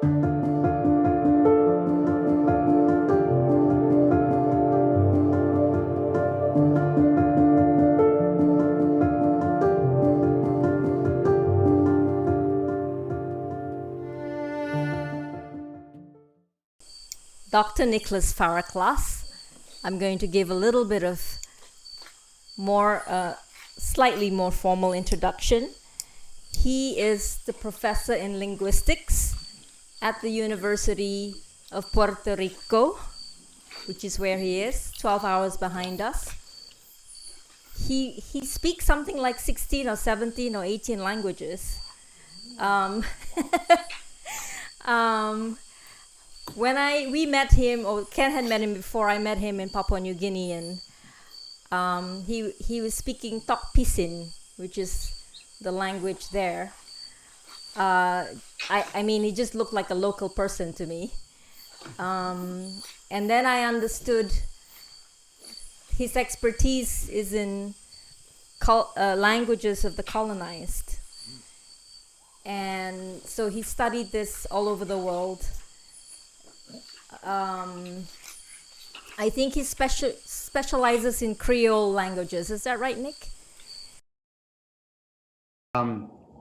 Dr. Nicholas Faraclas. I'm going to give a little bit of slightly more formal introduction. He is the professor in linguistics at the University of Puerto Rico, which is where he is, 12 hours behind us. He speaks something like 16 or 17 or 18 languages. When we met him, or Ken had met him before, I met him in Papua New Guinea, and he was speaking Tok Pisin, which is the language there. I mean, he just looked like a local person to me. And then I understood his expertise is in languages of the colonized. And so he studied this all over the world. I think he specializes in Creole languages. Is that right, Nick?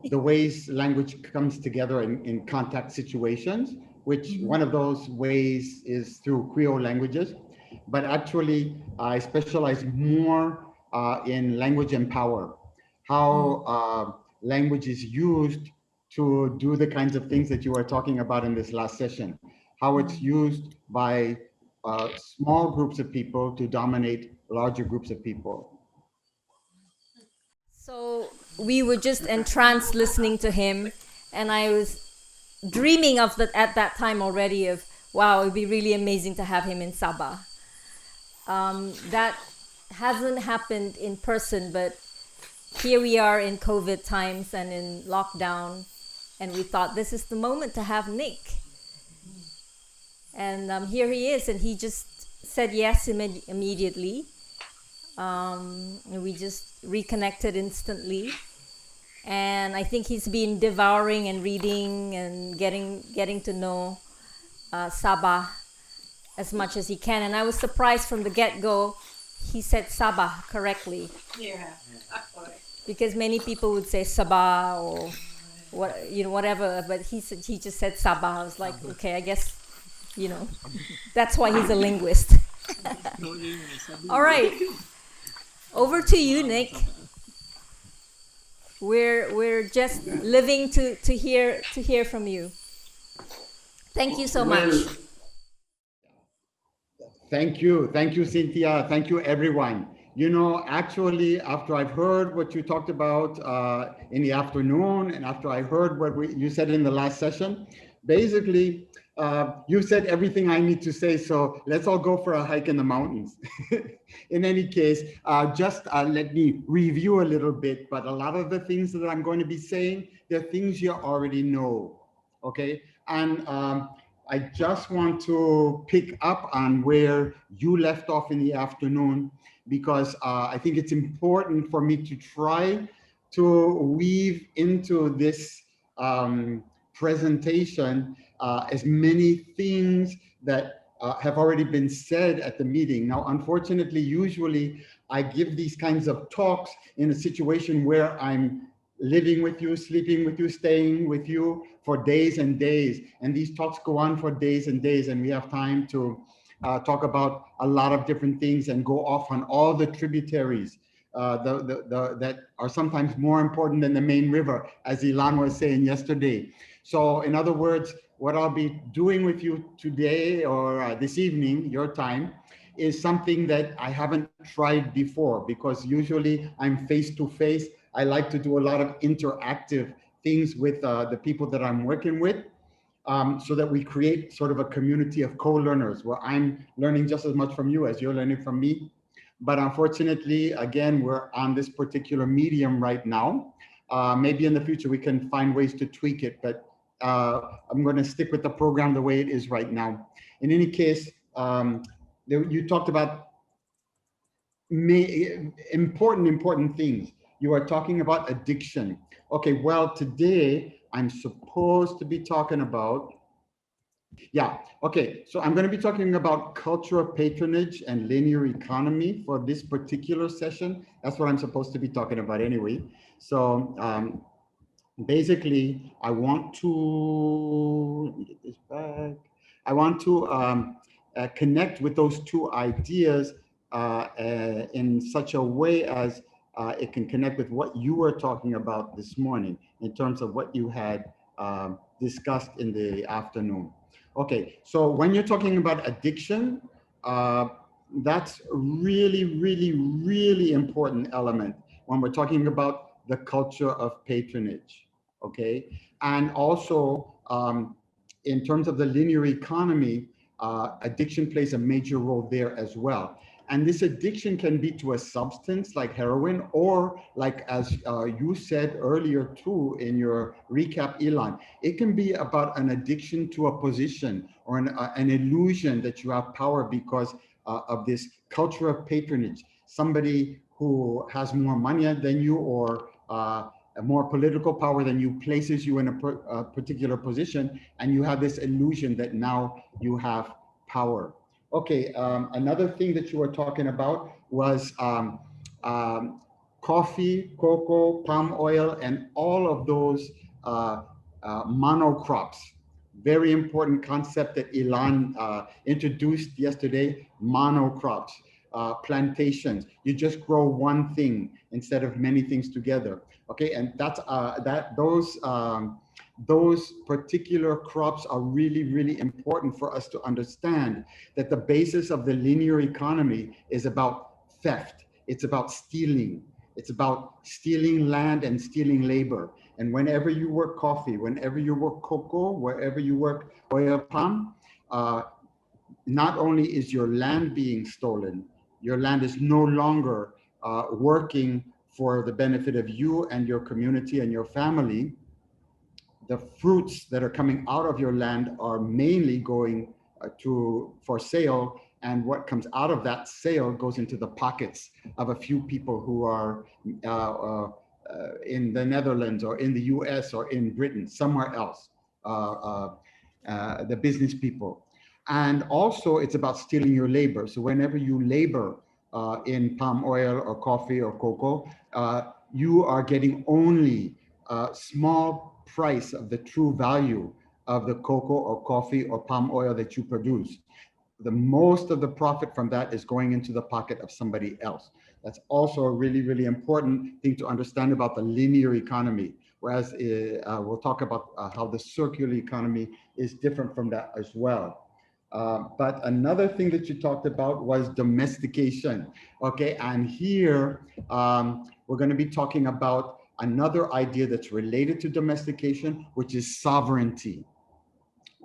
The ways language comes together in contact situations, which one of those ways is through Creole languages. But actually, I specialize more in language and power, how language is used to do the kinds of things that you were talking about in this last session, how it's used by small groups of people to dominate larger groups of people. So we were just entranced listening to him, and I was dreaming of that at that time already of, wow, it would be really amazing to have him in Sabah. That hasn't happened in person, but here we are in COVID times and in lockdown, and we thought this is the moment to have Nick. And here he is, and he just said yes immediately. We just reconnected instantly, and I think he's been devouring and reading and getting to know Sabah as much as he can. And I was surprised from the get-go he said Sabah correctly. Yeah. Because many people would say Sabah or whatever, but he just said Sabah. I was like, okay, I guess that's why he's a linguist. All right. Over to you, Nick. We're just living to hear from you. Thank you so much. Thank you, Cynthia. Thank you, everyone. Actually, after I've heard what you talked about in the afternoon, and after I heard what you said in the last session, basically, you said everything I need to say, so let's all go for a hike in the mountains. In any case, just let me review a little bit, but a lot of the things that I'm going to be saying, they're things you already know, okay? And I just want to pick up on where you left off in the afternoon, because I think it's important for me to try to weave into this presentation as many things that have already been said at the meeting. Now, unfortunately, usually I give these kinds of talks in a situation where I'm living with you, sleeping with you, staying with you for days and days. And these talks go on for days and days, and we have time to talk about a lot of different things and go off on all the tributaries that are sometimes more important than the main river, as Ilan was saying yesterday. So in other words, what I'll be doing with you today or this evening, your time, is something that I haven't tried before, because usually I'm face to face. I like to do a lot of interactive things with the people that I'm working with, so that we create sort of a community of co-learners where I'm learning just as much from you as you're learning from me. But unfortunately, again, we're on this particular medium right now. Maybe in the future we can find ways to tweak it, but I'm going to stick with the program the way it is right now. In any case, you talked about important things. You are talking about addiction. Okay, well, today I'm supposed to be talking about Yeah, okay. So I'm going to be talking about culture of patronage and linear economy for this particular session. That's what I'm supposed to be talking about anyway. So basically, I want to let me get this back. I want to connect with those two ideas in such a way as it can connect with what you were talking about this morning in terms of what you had discussed in the afternoon. Okay, so when you're talking about addiction, uh, that's really important element when we're talking about the culture of patronage. Okay, and also in terms of the linear economy, addiction plays a major role there as well. And this addiction can be to a substance like heroin, or like as you said earlier too in your recap, Elon, it can be about an addiction to a position or an illusion that you have power because of this culture of patronage. Somebody who has more money than you, or more political power than you, places you in a particular position, and you have this illusion that now you have power. Okay, another thing that you were talking about was um, coffee, cocoa, palm oil, and all of those monocrops. Very important concept that Ilan introduced yesterday, monocrops, plantations. You just grow one thing instead of many things together. Okay, and that's those particular crops are really important for us to understand that the basis of the linear economy is about theft. It's about stealing. It's about stealing land and stealing labor. And whenever you work coffee, whenever you work cocoa, wherever you work oil palm, uh, not only is your land being stolen, your land is no longer working for the benefit of you and your community and your family. The fruits that are coming out of your land are mainly going to for sale, and what comes out of that sale goes into the pockets of a few people who are in the Netherlands or in the US or in Britain, somewhere else, the business people. And also it's about stealing your labor. So whenever you labor in palm oil or coffee or cocoa, you are getting only a small price of the true value of the cocoa or coffee or palm oil that you produce. The most of the profit from that is going into the pocket of somebody else. That's also a really important thing to understand about the linear economy. Whereas we'll talk about how the circular economy is different from that as well. But another thing that you talked about was domestication. Okay, and here we're going to be talking about another idea that's related to domestication, which is sovereignty.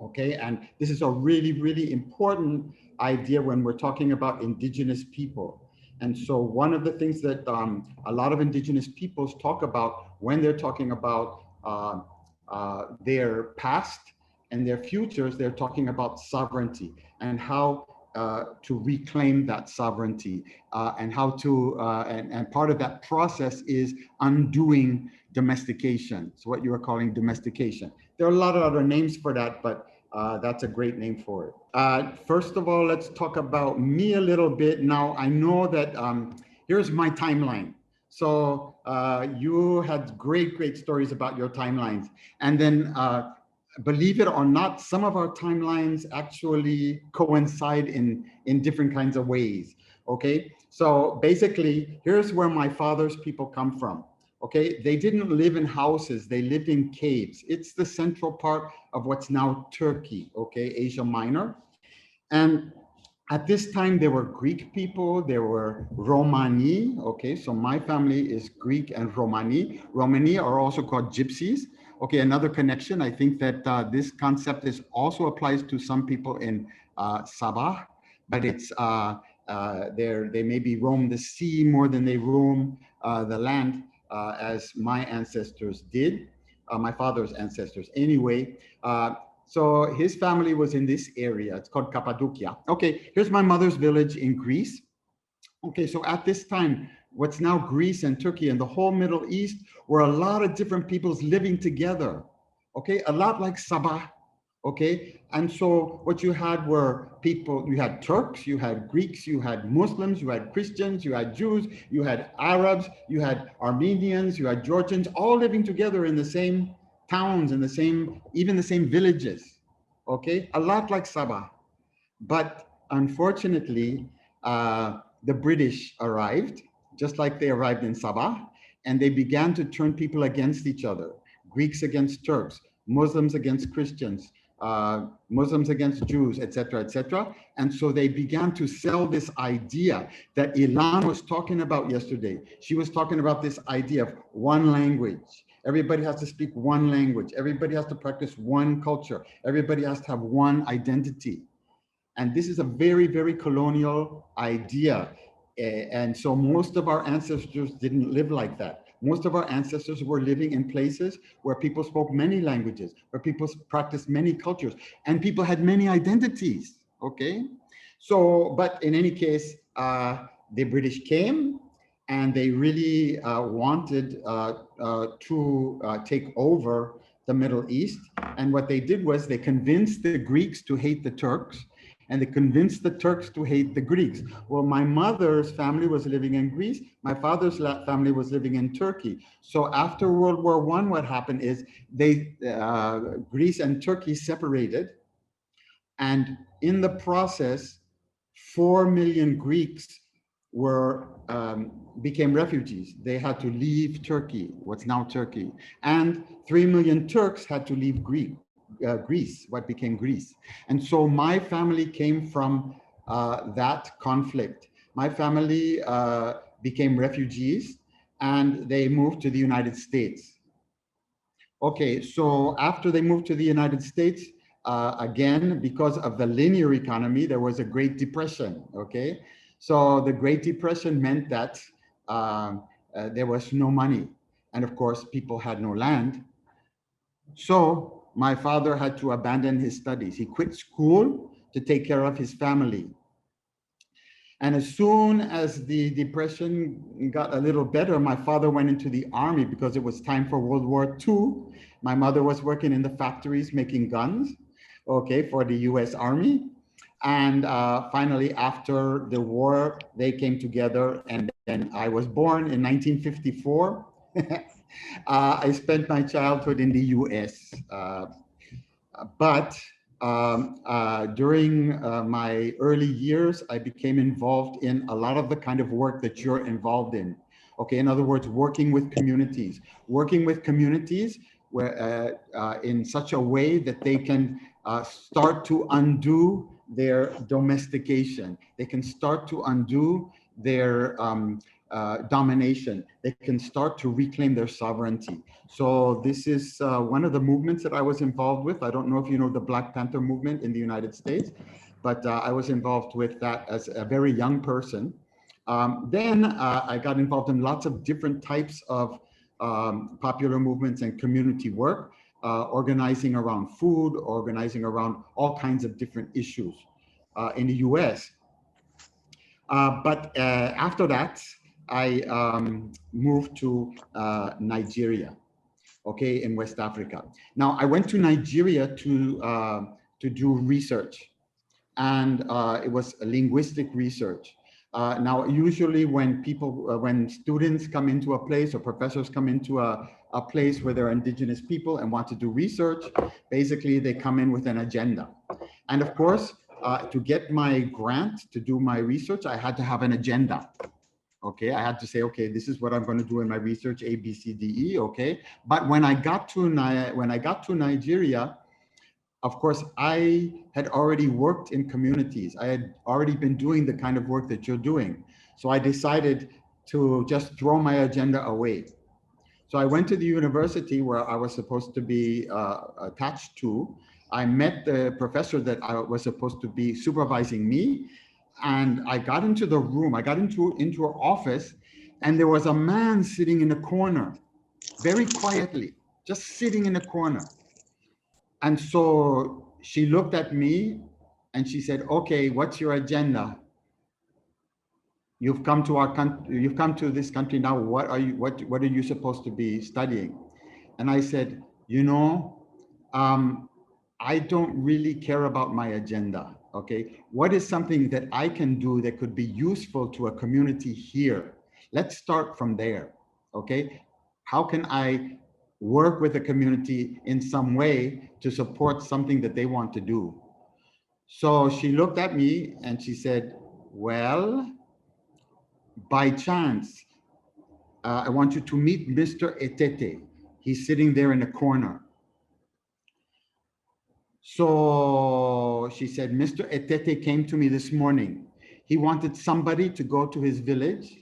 Okay, and this is a really important idea when we're talking about indigenous people. And so one of the things that a lot of indigenous peoples talk about when they're talking about their past and their futures, they're talking about sovereignty and how to reclaim that sovereignty and how to, and part of that process is undoing domestication. So what you were calling domestication. There are a lot of other names for that, but that's a great name for it. First of all, let's talk about me a little bit. Now, I know that here's my timeline. So you had great stories about your timelines. And then believe it or not, some of our timelines actually coincide in different kinds of ways. Okay, so basically, here's where my father's people come from. Okay, they didn't live in houses, they lived in caves. It's the central part of what's now Turkey, okay, Asia Minor. And at this time, there were Greek people, there were Romani, okay, so my family is Greek and Romani. Romani are also called gypsies. Okay, another connection, I think that this concept is also applies to some people in Sabah, but it's, they maybe roam the sea more than they roam the land as my ancestors did, my father's ancestors. Anyway, so his family was in this area. It's called Cappadocia. Okay, here's my mother's village in Greece. Okay, so at this time, what's now Greece and Turkey and the whole Middle East were a lot of different peoples living together. Okay, a lot like Sabah. Okay, and so what you had were people, you had Turks, you had Greeks, you had Muslims, you had Christians, you had Jews, you had Arabs, you had Armenians, you had Georgians, all living together in the same towns, in the same, even the same villages. Okay, a lot like Sabah. But unfortunately, the British arrived, just like they arrived in Sabah, and they began to turn people against each other. Greeks against Turks, Muslims against Christians, Muslims against Jews, etc., etc. And so they began to sell this idea that Ilan was talking about yesterday. She was talking about this idea of one language. Everybody has to speak one language. Everybody has to practice one culture. Everybody has to have one identity. And this is a very, very colonial idea. And so most of our ancestors didn't live like that. Most of our ancestors were living in places where people spoke many languages, where people practiced many cultures, and people had many identities, okay? So, but in any case, the British came and they really wanted to take over the Middle East. And what they did was they convinced the Greeks to hate the Turks, and they convinced the Turks to hate the Greeks. Well, my mother's family was living in Greece. My father's family was living in Turkey. So after World War I, what happened is Greece and Turkey separated. And in the process, 4 million Greeks were became refugees. They had to leave Turkey, what's now Turkey. And 3 million Turks had to leave Greece, what became Greece. And so my family came from that conflict. My family became refugees and they moved to the United States. Okay, so after they moved to the United States, again, because of the linear economy, there was a Great Depression, okay? So the Great Depression meant that there was no money. And of course, people had no land. So my father had to abandon his studies. He quit school to take care of his family. And as soon as the depression got a little better, my father went into the army because it was time for World War II. My mother was working in the factories making guns, okay, for the US Army. And finally, after the war, they came together, and then I was born in 1954. I spent my childhood in the US, but during my early years, I became involved in a lot of the kind of work that you're involved in. Okay, in other words, working with communities where in such a way that they can start to undo their domestication. They can start to undo their domination. They can start to reclaim their sovereignty. So this is one of the movements that I was involved with. I don't know if you know the Black Panther movement in the United States, but I was involved with that as a very young person. Then I got involved in lots of different types of popular movements and community work, organizing around food, organizing around all kinds of different issues in the US. But after that, I moved to Nigeria, okay, in West Africa. Now, I went to Nigeria to do research, and it was linguistic research. Now, usually when students come into a place or professors come into a place where there are indigenous people and want to do research, basically they come in with an agenda. And of course, to get my grant to do my research, I had to have an agenda. Okay, I had to say, okay, this is what I'm going to do in my research, A, B, C, D, E. Okay, but when I got to Nigeria, of course, I had already worked in communities. I had already been doing the kind of work that you're doing. So I decided to just throw my agenda away. So I went to the university where I was supposed to be attached to. I met the professor that I was supposed to be supervising me. And I got into the room, I got into her office, and there was a man sitting in a corner, very quietly, just sitting in a corner. And so she looked at me and she said, okay, what's your agenda? You've come to our country, you've come to this country now. What are you supposed to be studying? And I said, you know, I don't really care about my agenda, okay? What is something that I can do that could be useful to a community here? Let's start from there, okay? How can I work with the community in some way to support something that they want to do? So she looked at me and she said, well, by chance, I want you to meet Mr. Etete. He's sitting there in the corner. So she said, Mr. Etete came to me this morning. He wanted somebody to go to his village,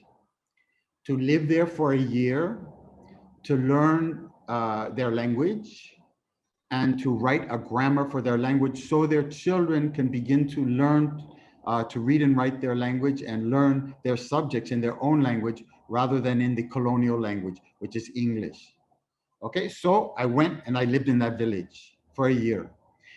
to live there for a year, to learn their language, and to write a grammar for their language so their children can begin to learn to read and write their language and learn their subjects in their own language rather than in the colonial language, which is English. Okay, so I went and I lived in that village for a year.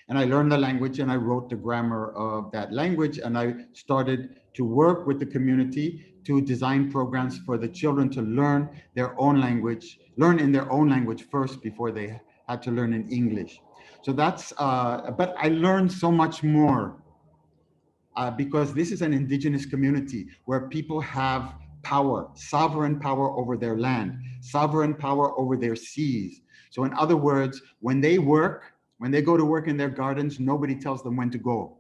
And I learned the language and I wrote the grammar of that language. And I started to work with the community to design programs for the children to learn their own language, learn in their own language first before they had to learn in English. So that's, but I learned so much more because this is an indigenous community where people have power, sovereign power over their land, sovereign power over their seas. So in other words, when they work, when they go to work in their gardens, nobody tells them when to go.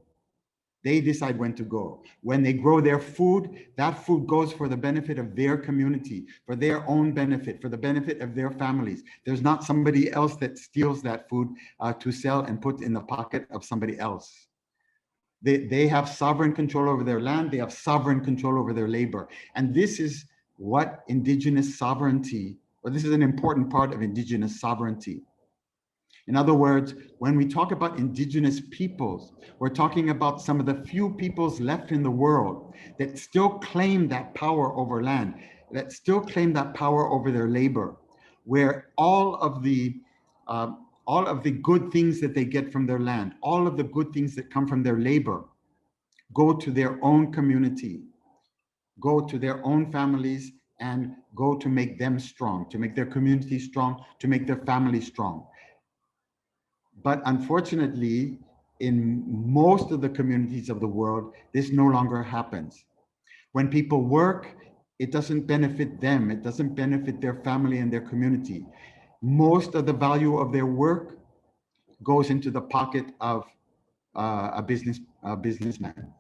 They decide when to go. When they grow their food, that food goes for the benefit of their community, for their own benefit, for the benefit of their families. There's not somebody else that steals that food to sell and put in the pocket of somebody else. They have sovereign control over their land. They have sovereign control over their labor. And this is what indigenous sovereignty, or this is an important part of indigenous sovereignty. In other words, when we talk about indigenous peoples, we're talking about some of the few peoples left in the world that still claim that power over land, that still claim that power over their labor, where all of the good things that they get from their land, all of the good things that come from their labor, go to their own community, go to their own families, and go to make them strong, to make their community strong, to make their family strong. But unfortunately, in most of the communities of the world, this no longer happens. When people work, it doesn't benefit them. It doesn't benefit their family and their community. Most of the value of their work goes into the pocket of a businessman.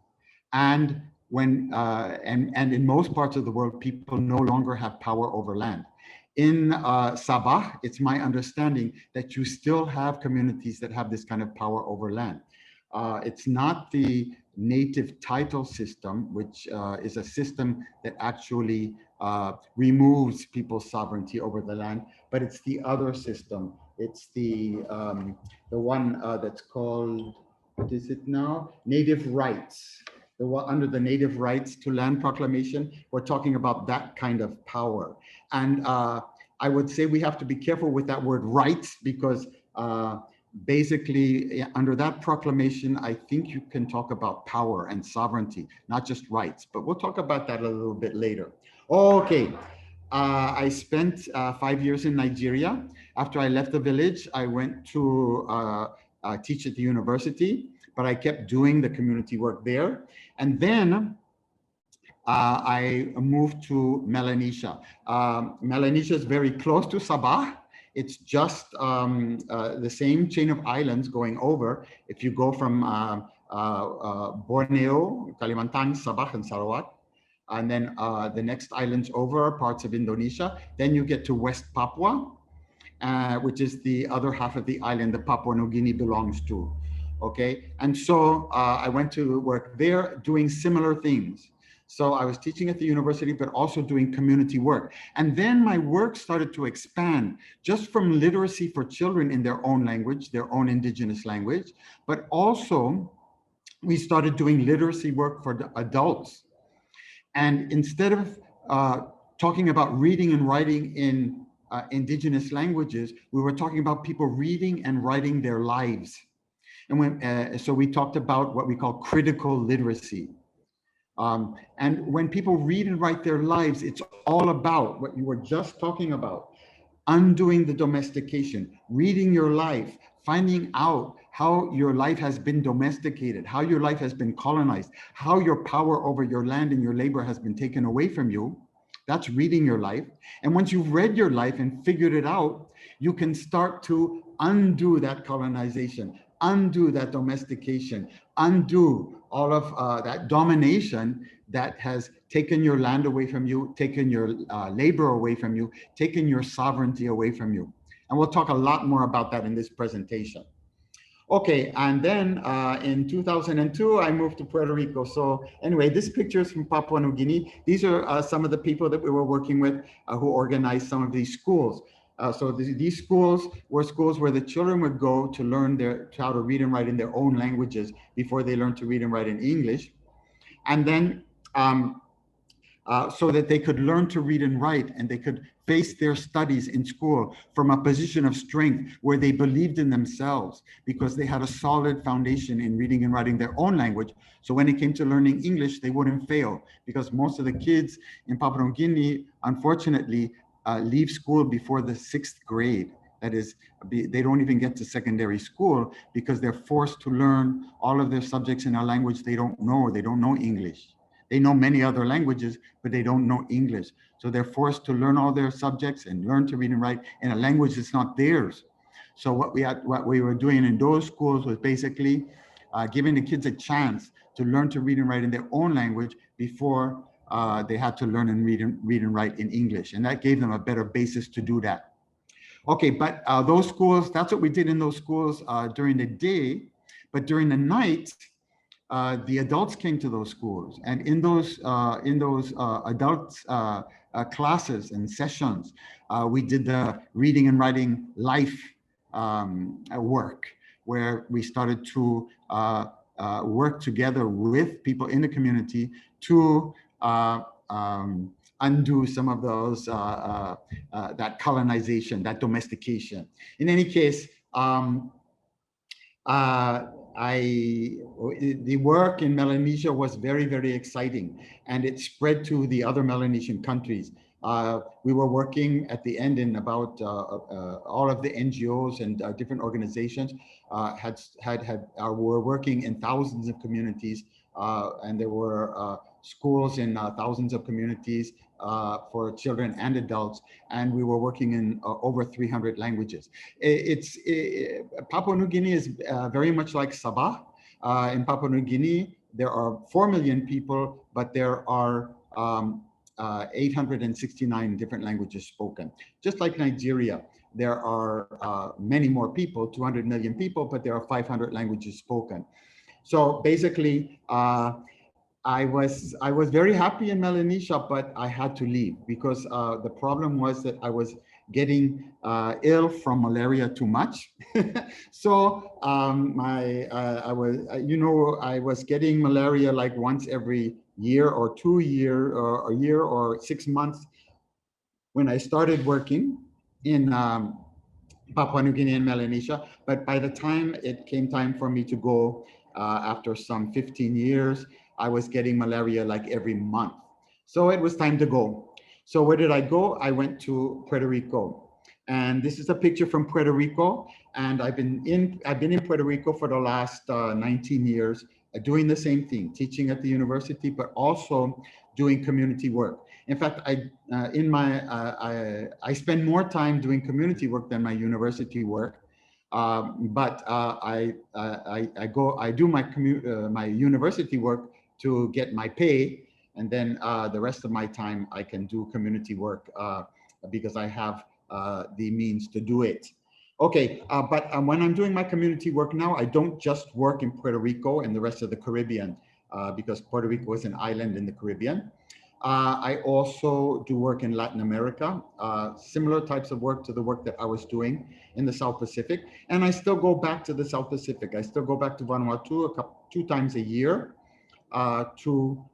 And in most parts of the world, people no longer have power over land. In Sabah, it's my understanding that you still have communities that have this kind of power over land. It's not the native title system, which is a system that actually removes people's sovereignty over the land, but it's the other system. It's the one that's called, what is it now? Native rights. Under the Native Rights to Land Proclamation, we're talking about that kind of power. And I would say we have to be careful with that word rights, because basically under that proclamation, I think you can talk about power and sovereignty, not just rights, but we'll talk about that a little bit later. Okay, I spent 5 years in Nigeria. After I left the village, I went to teach at the university, but I kept doing the community work there. And then I moved to Melanesia. Melanesia is very close to Sabah. It's just the same chain of islands going over. If you go from Borneo, Kalimantan, Sabah, and Sarawak, and then the next islands over are parts of Indonesia, then you get to West Papua, which is the other half of the island that Papua New Guinea belongs to. Okay, and so I went to work there doing similar things. So I was teaching at the university, but also doing community work. And then my work started to expand just from literacy for children in their own language, their own indigenous language, but also we started doing literacy work for the adults. And instead of talking about reading and writing in indigenous languages, we were talking about people reading and writing their lives. And so we talked about what we call critical literacy. And when people read and write their lives, it's all about what you were just talking about: undoing the domestication, reading your life, finding out how your life has been domesticated, how your life has been colonized, how your power over your land and your labor has been taken away from you. That's reading your life. And once you've read your life and figured it out, you can start to undo that colonization, undo that domestication, undo all of that domination that has taken your land away from you, taken your labor away from you, taken your sovereignty away from you. And we'll talk a lot more about that in this presentation. Okay, and then in 2002, I moved to Puerto Rico. So anyway, this picture is from Papua New Guinea. These are some of the people that we were working with who organized some of these schools. So these schools were schools where the children would go to learn how to read and write in their own languages before they learned to read and write in English. And then so that they could learn to read and write, and they could face their studies in school from a position of strength where they believed in themselves because they had a solid foundation in reading and writing their own language. So when it came to learning English, they wouldn't fail, because most of the kids in Papua New Guinea, unfortunately, leave school before the 6th grade. That is, they don't even get to secondary school because they're forced to learn all of their subjects in a language they don't know. They don't know English. They know many other languages, but they don't know English. So they're forced to learn all their subjects and learn to read and write in a language that's not theirs. So what we were doing in those schools was basically giving the kids a chance to learn to read and write in their own language before they had to learn and read and write in English. And that gave them a better basis to do that. Okay, but those schools, that's what we did in those schools during the day. But during the night, the adults came to those schools, and in those adult classes and sessions, we did the reading and writing life work, where we started to work together with people in the community to undo some of those that colonization, that domestication. In any case, the work in Melanesia was very, very exciting, and it spread to the other Melanesian countries. We were working at the end in about all of the NGOs and different organizations were working in thousands of communities, and there were schools in thousands of communities for children and adults, and we were working in over 300 languages. Papua New Guinea is very much like Sabah. In Papua New Guinea, there are 4 million people, but there are 869 different languages spoken. Just like Nigeria, there are many more people, 200 million people, but there are 500 languages spoken. So basically, I was very happy in Melanesia, but I had to leave because the problem was that I was getting ill from malaria too much. So I was getting malaria like once every year or 2 years or a year or 6 months when I started working in Papua New Guinea and Melanesia. But by the time it came time for me to go, after some 15 years, I was getting malaria like every month. So it was time to go. So where did I go? I went to Puerto Rico. And this is a picture from Puerto Rico. And I've been in Puerto Rico for the last 19 years, doing the same thing, teaching at the university, but also doing community work. In fact, I spend more time doing community work than my university work. But I do my university work to get my pay, and then the rest of my time I can do community work because I have the means to do it. Okay, but when I'm doing my community work now, I don't just work in Puerto Rico and the rest of the Caribbean because Puerto Rico is an island in the Caribbean. I also do work in Latin America, similar types of work to the work that I was doing in the South Pacific. And I still go back to the South Pacific. I still go back to Vanuatu 2 times a year to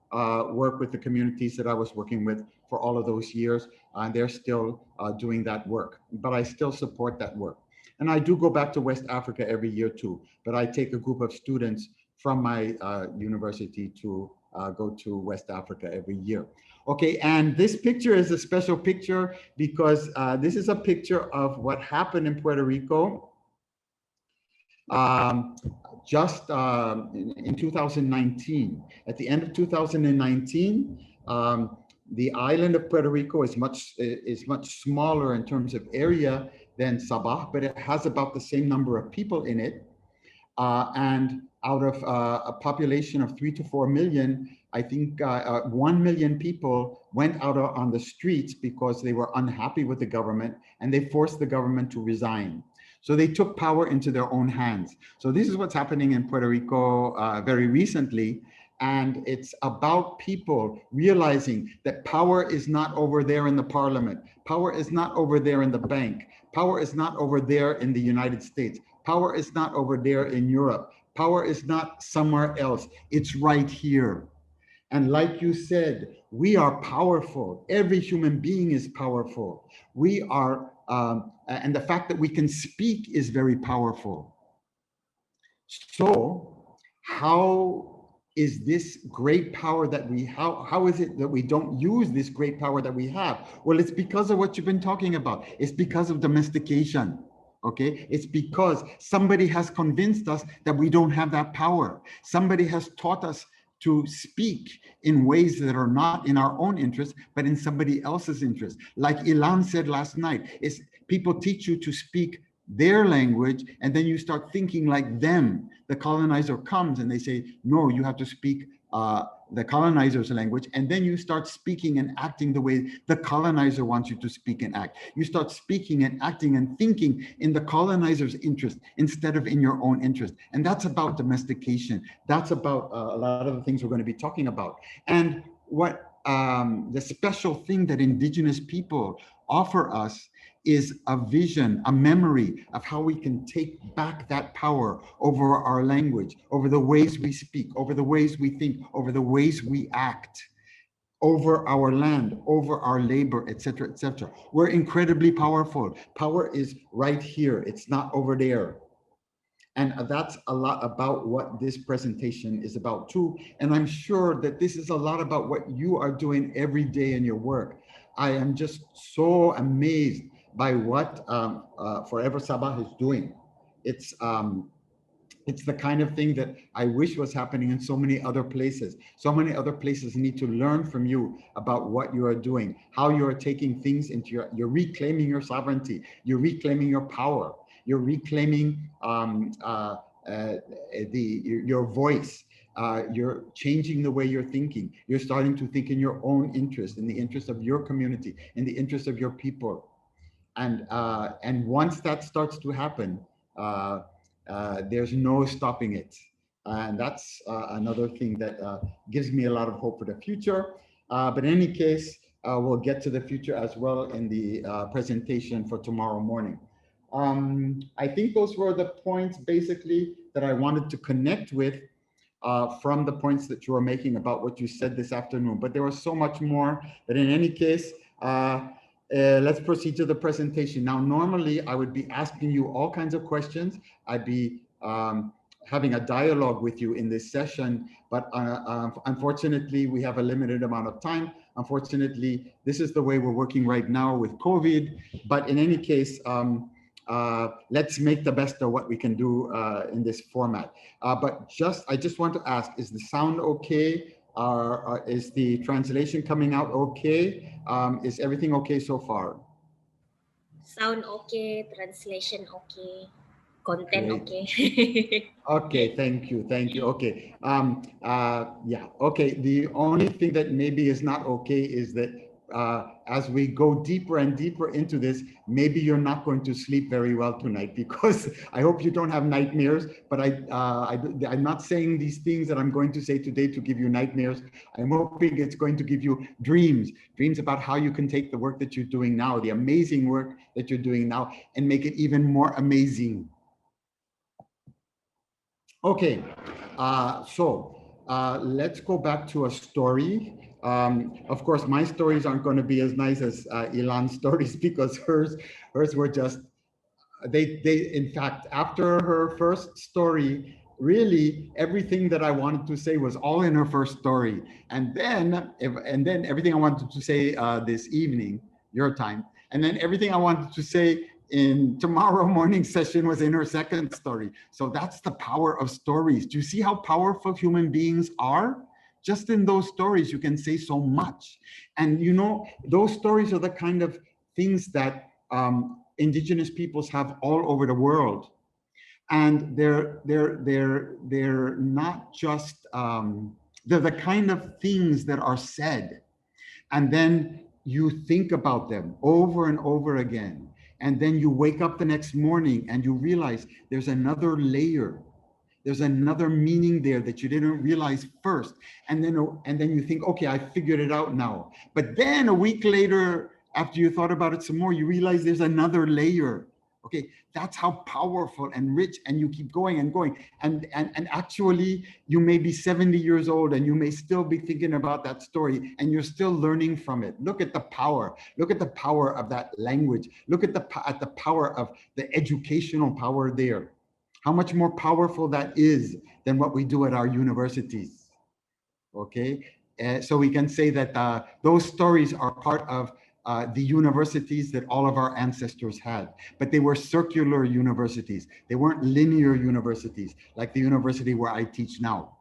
work with the communities that I was working with for all of those years. And they're still doing that work, but I still support that work. And I do go back to West Africa every year too, but I take a group of students from my university to go to West Africa every year. Okay, and this picture is a special picture because this is a picture of what happened in Puerto Rico Um, just in 2019, at the end of 2019, the island of Puerto Rico is much smaller in terms of area than Sabah, but it has about the same number of people in it. And out of a population of 3 to 4 million, I think 1 million people went out on the streets because they were unhappy with the government, and they forced the government to resign. So they took power into their own hands. So this is what's happening in Puerto Rico very recently. And it's about people realizing that power is not over there in the parliament. Power is not over there in the bank. Power is not over there in the United States. Power is not over there in Europe. Power is not somewhere else. It's right here. And like you said, we are powerful. Every human being is powerful. We are, and the fact that we can speak is very powerful. So how is this great power that we have, how is it that we don't use this great power that we have? Well, it's because of what you've been talking about. It's because of domestication. Okay, it's because somebody has convinced us that we don't have that power. Somebody has taught us to speak in ways that are not in our own interest, but in somebody else's interest. Like Ilan said last night, is people teach you to speak their language, and then you start thinking like them. The colonizer comes and they say, no, you have to speak the colonizer's language, and then you start speaking and acting the way the colonizer wants you to speak and act. You start speaking and acting and thinking in the colonizer's interest instead of in your own interest. And that's about domestication. That's about a lot of the things we're going to be talking about. And what the special thing that indigenous people offer us is a vision, a memory of how we can take back that power over our language, over the ways we speak, over the ways we think, over the ways we act, over our land, over our labor, etc., etc. We're incredibly powerful. Power is right here. It's not over there. And that's a lot about what this presentation is about too. And I'm sure that this is a lot about what you are doing every day in your work. I am just so amazed by what Forever Sabah is doing. It's the kind of thing that I wish was happening in so many other places. So many other places need to learn from you about what you are doing, how you are taking things into you're reclaiming your sovereignty, you're reclaiming your power, you're reclaiming your voice. You're changing the way you're thinking. You're starting to think in your own interest, in the interest of your community, in the interest of your people. And once that starts to happen, there's no stopping it. And that's another thing that gives me a lot of hope for the future. But in any case, we'll get to the future as well in the presentation for tomorrow morning. I think those were the points basically that I wanted to connect with from the points that you were making about what you said this afternoon. But there was so much more, but in any case, let's proceed to the presentation. Now, normally I would be asking you all kinds of questions. I'd be having a dialogue with you in this session, but unfortunately, we have a limited amount of time. Unfortunately, this is the way we're working right now with COVID. But in any case, let's make the best of what we can do in this format. But I just want to ask, is the sound okay? Is the translation coming out okay? Is everything okay so far? Sound okay, translation okay, content Great. okay. Okay, thank you, okay. Yeah, okay, the only thing that maybe is not okay is that as we go deeper and deeper into this, maybe you're not going to sleep very well tonight, because I hope you don't have nightmares, but I'm not saying these things that I'm going to say today to give you nightmares. I'm hoping it's going to give you dreams about how you can take the work that you're doing now, the amazing work that you're doing now, and make it even more amazing. Okay, so let's go back to a story. Of course, my stories aren't going to be as nice as Ilan's stories, because hers were just, in fact, after her first story, really everything that I wanted to say was all in her first story. And then everything I wanted to say this evening, your time, and then everything I wanted to say in tomorrow morning session was in her second story. So that's the power of stories. Do you see how powerful human beings are? Just in those stories, you can say so much. And you know, those stories are the kind of things that indigenous peoples have all over the world. And they're not just, they're the kind of things that are said. And then you think about them over and over again. And then you wake up the next morning and you realize there's another layer. There's another meaning there that you didn't realize first. And then you think, okay, I figured it out now. But then a week later, after you thought about it some more, you realize there's another layer. Okay, that's how powerful and rich, and you keep going and going. And actually, you may be 70 years old and you may still be thinking about that story and you're still learning from it. Look at the power. Look at the power of that language. Look at the power of the educational power there. How much more powerful that is than what we do at our universities. Okay, so we can say that those stories are part of the universities that all of our ancestors had, but they were circular universities. They weren't linear universities like the university where I teach now.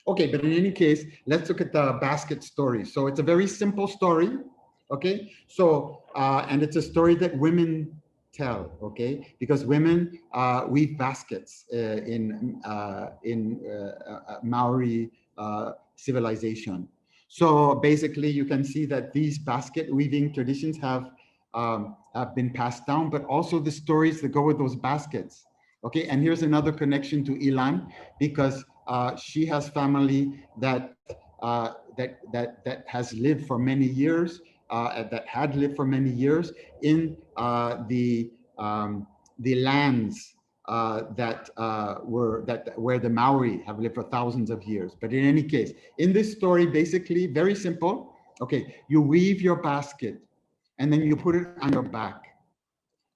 Okay, but in any case, let's look at the basket story. So it's a very simple story, okay? So, and it's a story that women tell, okay? Because women weave baskets in Maori civilization. So basically, you can see that these basket weaving traditions have been passed down, but also the stories that go with those baskets. Okay, and here's another connection to Ilan, because she has family that has lived for many years, that had lived for many years in the lands where the Maori have lived for thousands of years. But in any case, in this story, basically very simple. Okay, you weave your basket and then you put it on your back.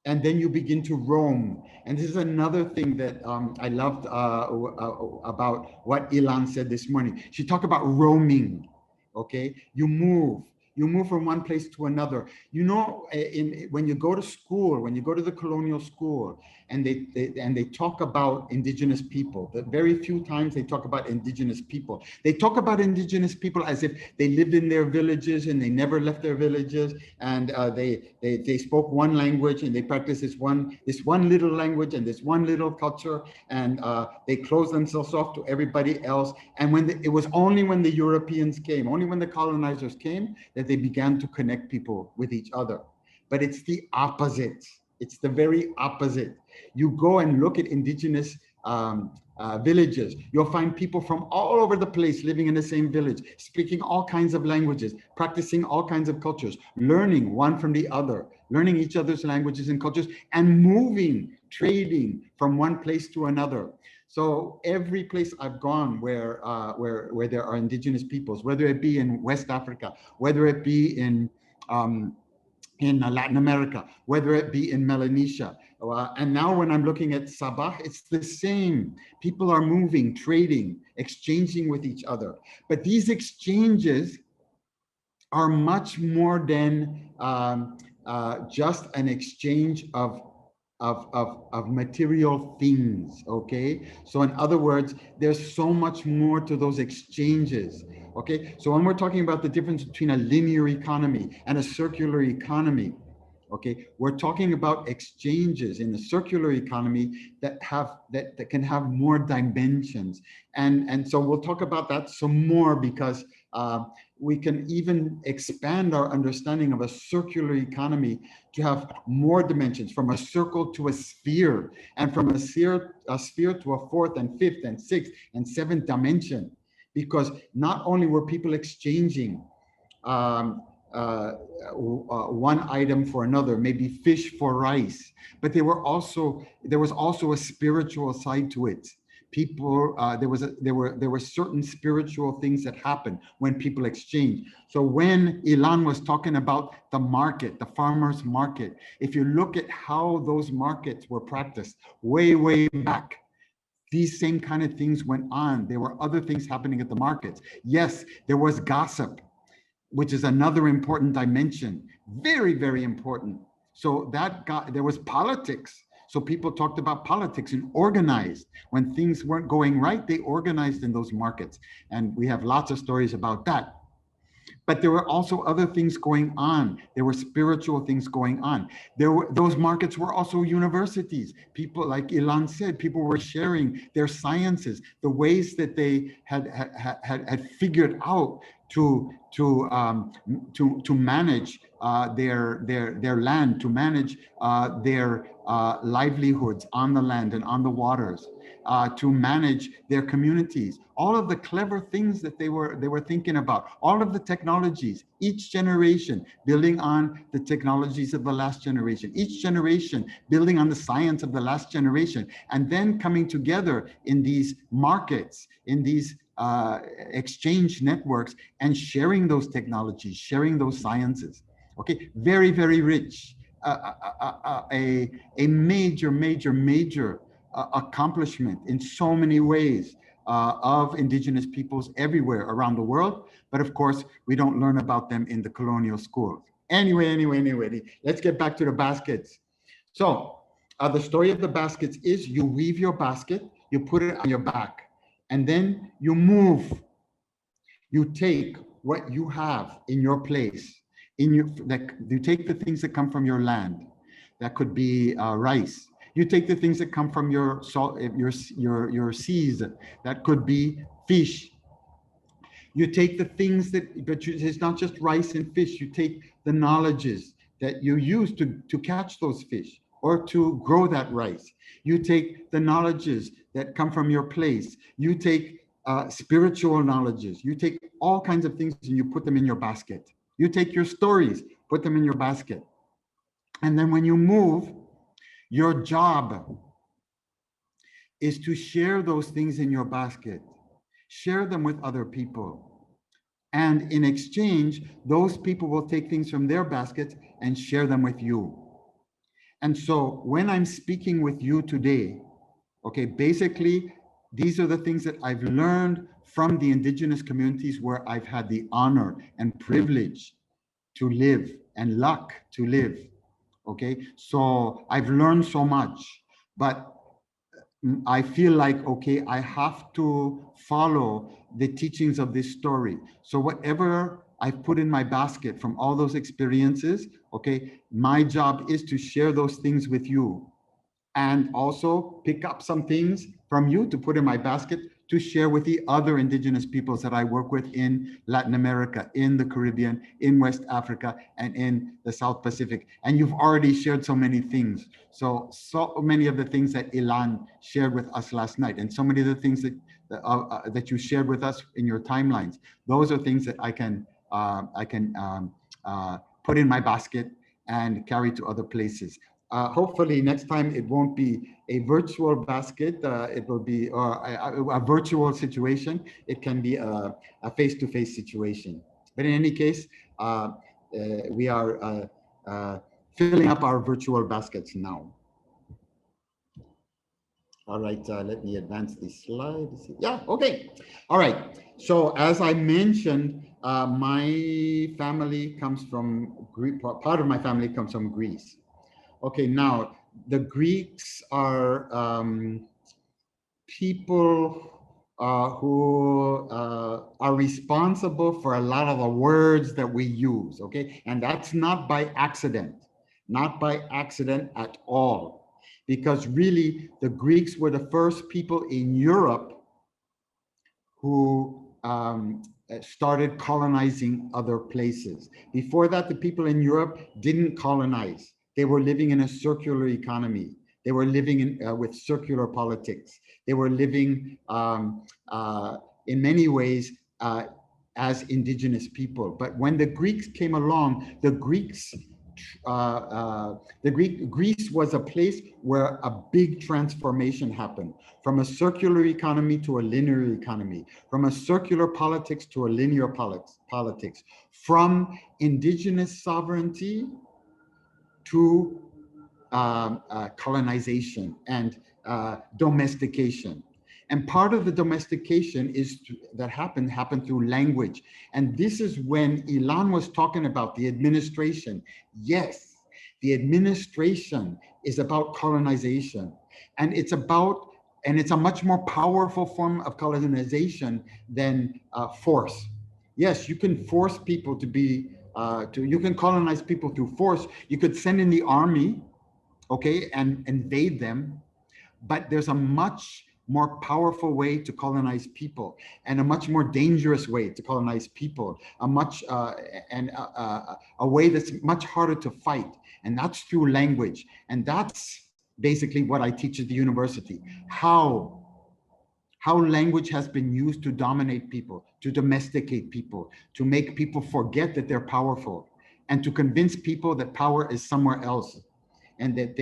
And then you begin to roam. And this is another thing that I loved about what Ilan said this morning. She talked about roaming, okay? You move from one place to another. You know, when you go to school, when you go to the colonial school, and they talk about indigenous people, the very few times they talk about indigenous people, they talk about indigenous people as if they lived in their villages and they never left their villages, and they spoke one language and they practiced this one little language and this one little culture, and they closed themselves off to everybody else. And it was only when the Europeans came, only when the colonizers came, that they began to connect people with each other. But it's the opposite. It's the very opposite. You go and look at indigenous villages. You'll find people from all over the place living in the same village, speaking all kinds of languages, practicing all kinds of cultures, learning one from the other, learning each other's languages and cultures, and moving, trading from one place to another. So every place I've gone where there are indigenous peoples, whether it be in West Africa, whether it be in Latin America, whether it be in Melanesia, and now when I'm looking at Sabah, it's the same. People are moving, trading, exchanging with each other. But these exchanges are much more than just an exchange of material things, okay? So in other words, there's so much more to those exchanges, okay? So when we're talking about the difference between a linear economy and a circular economy, okay, we're talking about exchanges in the circular economy that can have more dimensions, and so we'll talk about that some more, because we can even expand our understanding of a circular economy to have more dimensions, from a circle to a sphere, and from a sphere to a fourth and fifth and sixth and seventh dimension, because not only were people exchanging one item for another, maybe fish for rice, but there was also a spiritual side to it. People, there were certain spiritual things that happened when people exchange. So when Ilan was talking about the market, the farmers' market, if you look at how those markets were practiced way back, these same kind of things went on. There were other things happening at the markets. Yes, there was gossip, which is another important dimension, very important. So that got, there was politics. So people talked about politics and organized. When things weren't going right, they organized in those markets. And we have lots of stories about that. But there were also other things going on. There were spiritual things going on. Those markets were also universities. People, like Ilan said, people were sharing their sciences, the ways that they had figured out to manage their land, to manage their livelihoods on the land and on the waters, to manage their communities. All of the clever things that they were thinking about, all of the technologies, each generation building on the technologies of the last generation, each generation building on the science of the last generation, and then coming together in these markets, in these exchange networks, and sharing those technologies, sharing those sciences. Okay, very, very rich. A major accomplishment in so many ways of indigenous peoples everywhere around the world. But of course, we don't learn about them in the colonial schools. Anyway, let's get back to the baskets. So the story of the baskets is you weave your basket, you put it on your back, and then you move. You take what you have in your place, you take the things that come from your land. That could be rice. You take the things that come from your salt, your seas. That could be fish. You take the things that, but it's not just rice and fish. You take the knowledges that you use to catch those fish or to grow that rice. You take the knowledges that come from your place. You take spiritual knowledges. You take all kinds of things and you put them in your basket. You take your stories, put them in your basket. And then when you move, your job is to share those things in your basket, share them with other people. And in exchange, those people will take things from their baskets and share them with you. And so when I'm speaking with you today, okay, basically, these are the things that I've learned from the indigenous communities where I've had the honor and privilege to live and luck to live. Okay, so I've learned so much, but I feel like, okay, I have to follow the teachings of this story. So whatever I've put in my basket from all those experiences, okay, my job is to share those things with you and also pick up some things from you to put in my basket to share with the other indigenous peoples that I work with in Latin America, in the Caribbean, in West Africa, and in the South Pacific. And you've already shared so many things. So many of the things that Ilan shared with us last night, and so many of the things that you shared with us in your timelines, those are things that I can put in my basket and carry to other places. Hopefully next time it won't be a virtual basket, it will be a virtual situation. It can be a face-to-face situation. But in any case, we are filling up our virtual baskets now. All right, let me advance the slide. Yeah, okay. All right, so as I mentioned, my family comes from Greece. Part of my family comes from Greece. Okay, now the Greeks are people who are responsible for a lot of the words that we use, okay? And that's not by accident at all. Because really, the Greeks were the first people in Europe who started colonizing other places. Before that, the people in Europe didn't colonize. They were living in a circular economy. They were living with circular politics. They were living in many ways as indigenous people. But when the Greeks came along, Greece was a place where a big transformation happened, from a circular economy to a linear economy, from a circular politics to a linear politics, from indigenous sovereignty to colonization and domestication. And part of the domestication that happened through language. And this is when Ilan was talking about the administration. Yes, The administration is about colonization, and it's a much more powerful form of colonization than force. Yes, you can force people to be, you can colonize people through force. You could send in the army, okay, and invade them, but there's a much more powerful way to colonize people, and a much more dangerous way to colonize people, a way that's much harder to fight, and that's through language. And that's basically what I teach at the university, how language has been used to dominate people, to domesticate people, to make people forget that they're powerful, and to convince people that power is somewhere else, and that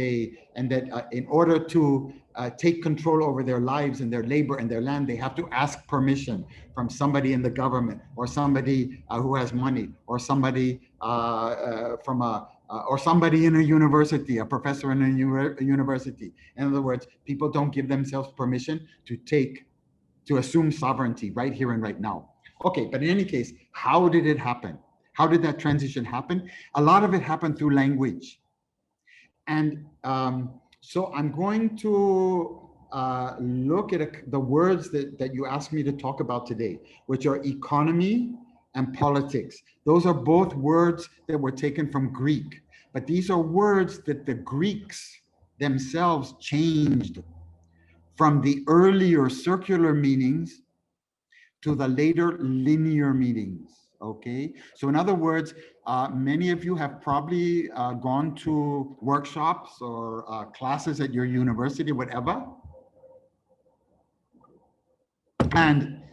in order to take control over their lives and their labor and their land, they have to ask permission from somebody in the government, or somebody who has money, or somebody or somebody in a university, a professor in a university. In other words, people don't give themselves permission to assume sovereignty right here and right now. Okay, but in any case, how did it happen? How did that transition happen? A lot of it happened through language. And so I'm going to look at the words that you asked me to talk about today, which are economy and politics. Those are both words that were taken from Greek, but these are words that the Greeks themselves changed from the earlier circular meanings to the later linear meanings. Okay, so in other words, many of you have probably gone to workshops or classes at your university, whatever, and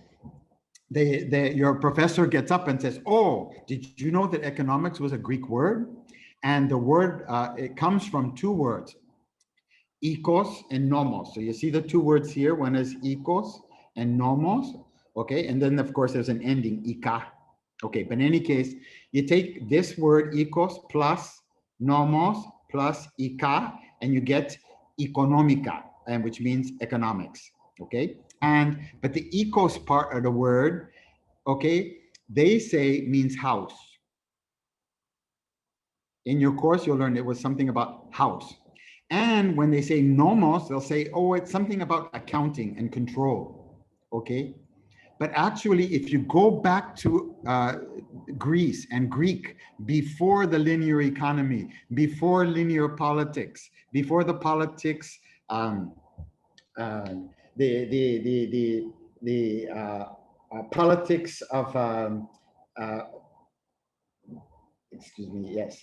your professor gets up and says, "Oh, did you know that economics was a Greek word?" And the word, it comes from two words, ikos and nomos. So you see the two words here, one is ikos and nomos, okay? And then of course there's an ending, ika. Okay, but in any case, you take this word ikos plus nomos plus ika, and you get economica, and which means economics, okay? But the ikos part of the word, okay, they say means house. In your course, you'll learn it was something about house. And when they say nomos, they'll say, oh, it's something about accounting and control, okay? But actually, if you go back to Greece and Greek before the linear economy, before linear politics, before the politics, politics of excuse me, yes,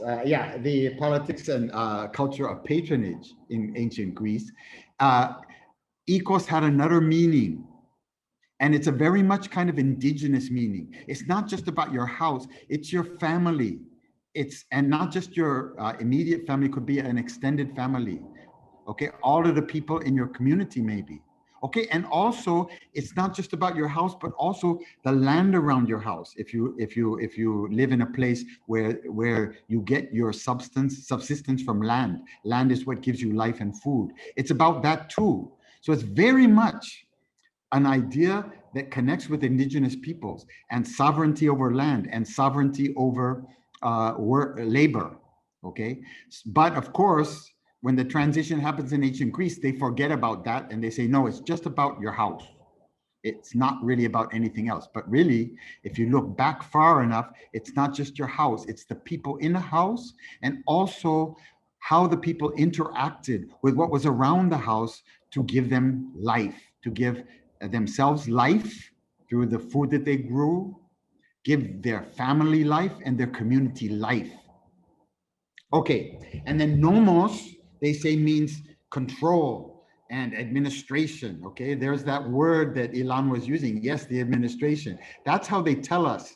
the politics and culture of patronage in ancient Greece, ikos had another meaning. And it's a very much kind of indigenous meaning. It's not just about your house, it's your family. And not just your immediate family, could be an extended family. Okay, all of the people in your community maybe. Okay, and also it's not just about your house, but also the land around your house. If you live in a place where you get your subsistence from land, land is what gives you life and food. It's about that too. So it's very much an idea that connects with indigenous peoples and sovereignty over land and sovereignty over labor, okay? But of course, when the transition happens in ancient Greece, they forget about that and they say, no, it's just about your house. It's not really about anything else. But really, if you look back far enough, it's not just your house, it's the people in the house, and also how the people interacted with what was around the house to give them life, to give themselves life through the food that they grew, give their family life and their community life. Okay, and then nomos, they say means control and administration, okay? There's that word that Ilan was using, yes, the administration. That's how they tell us.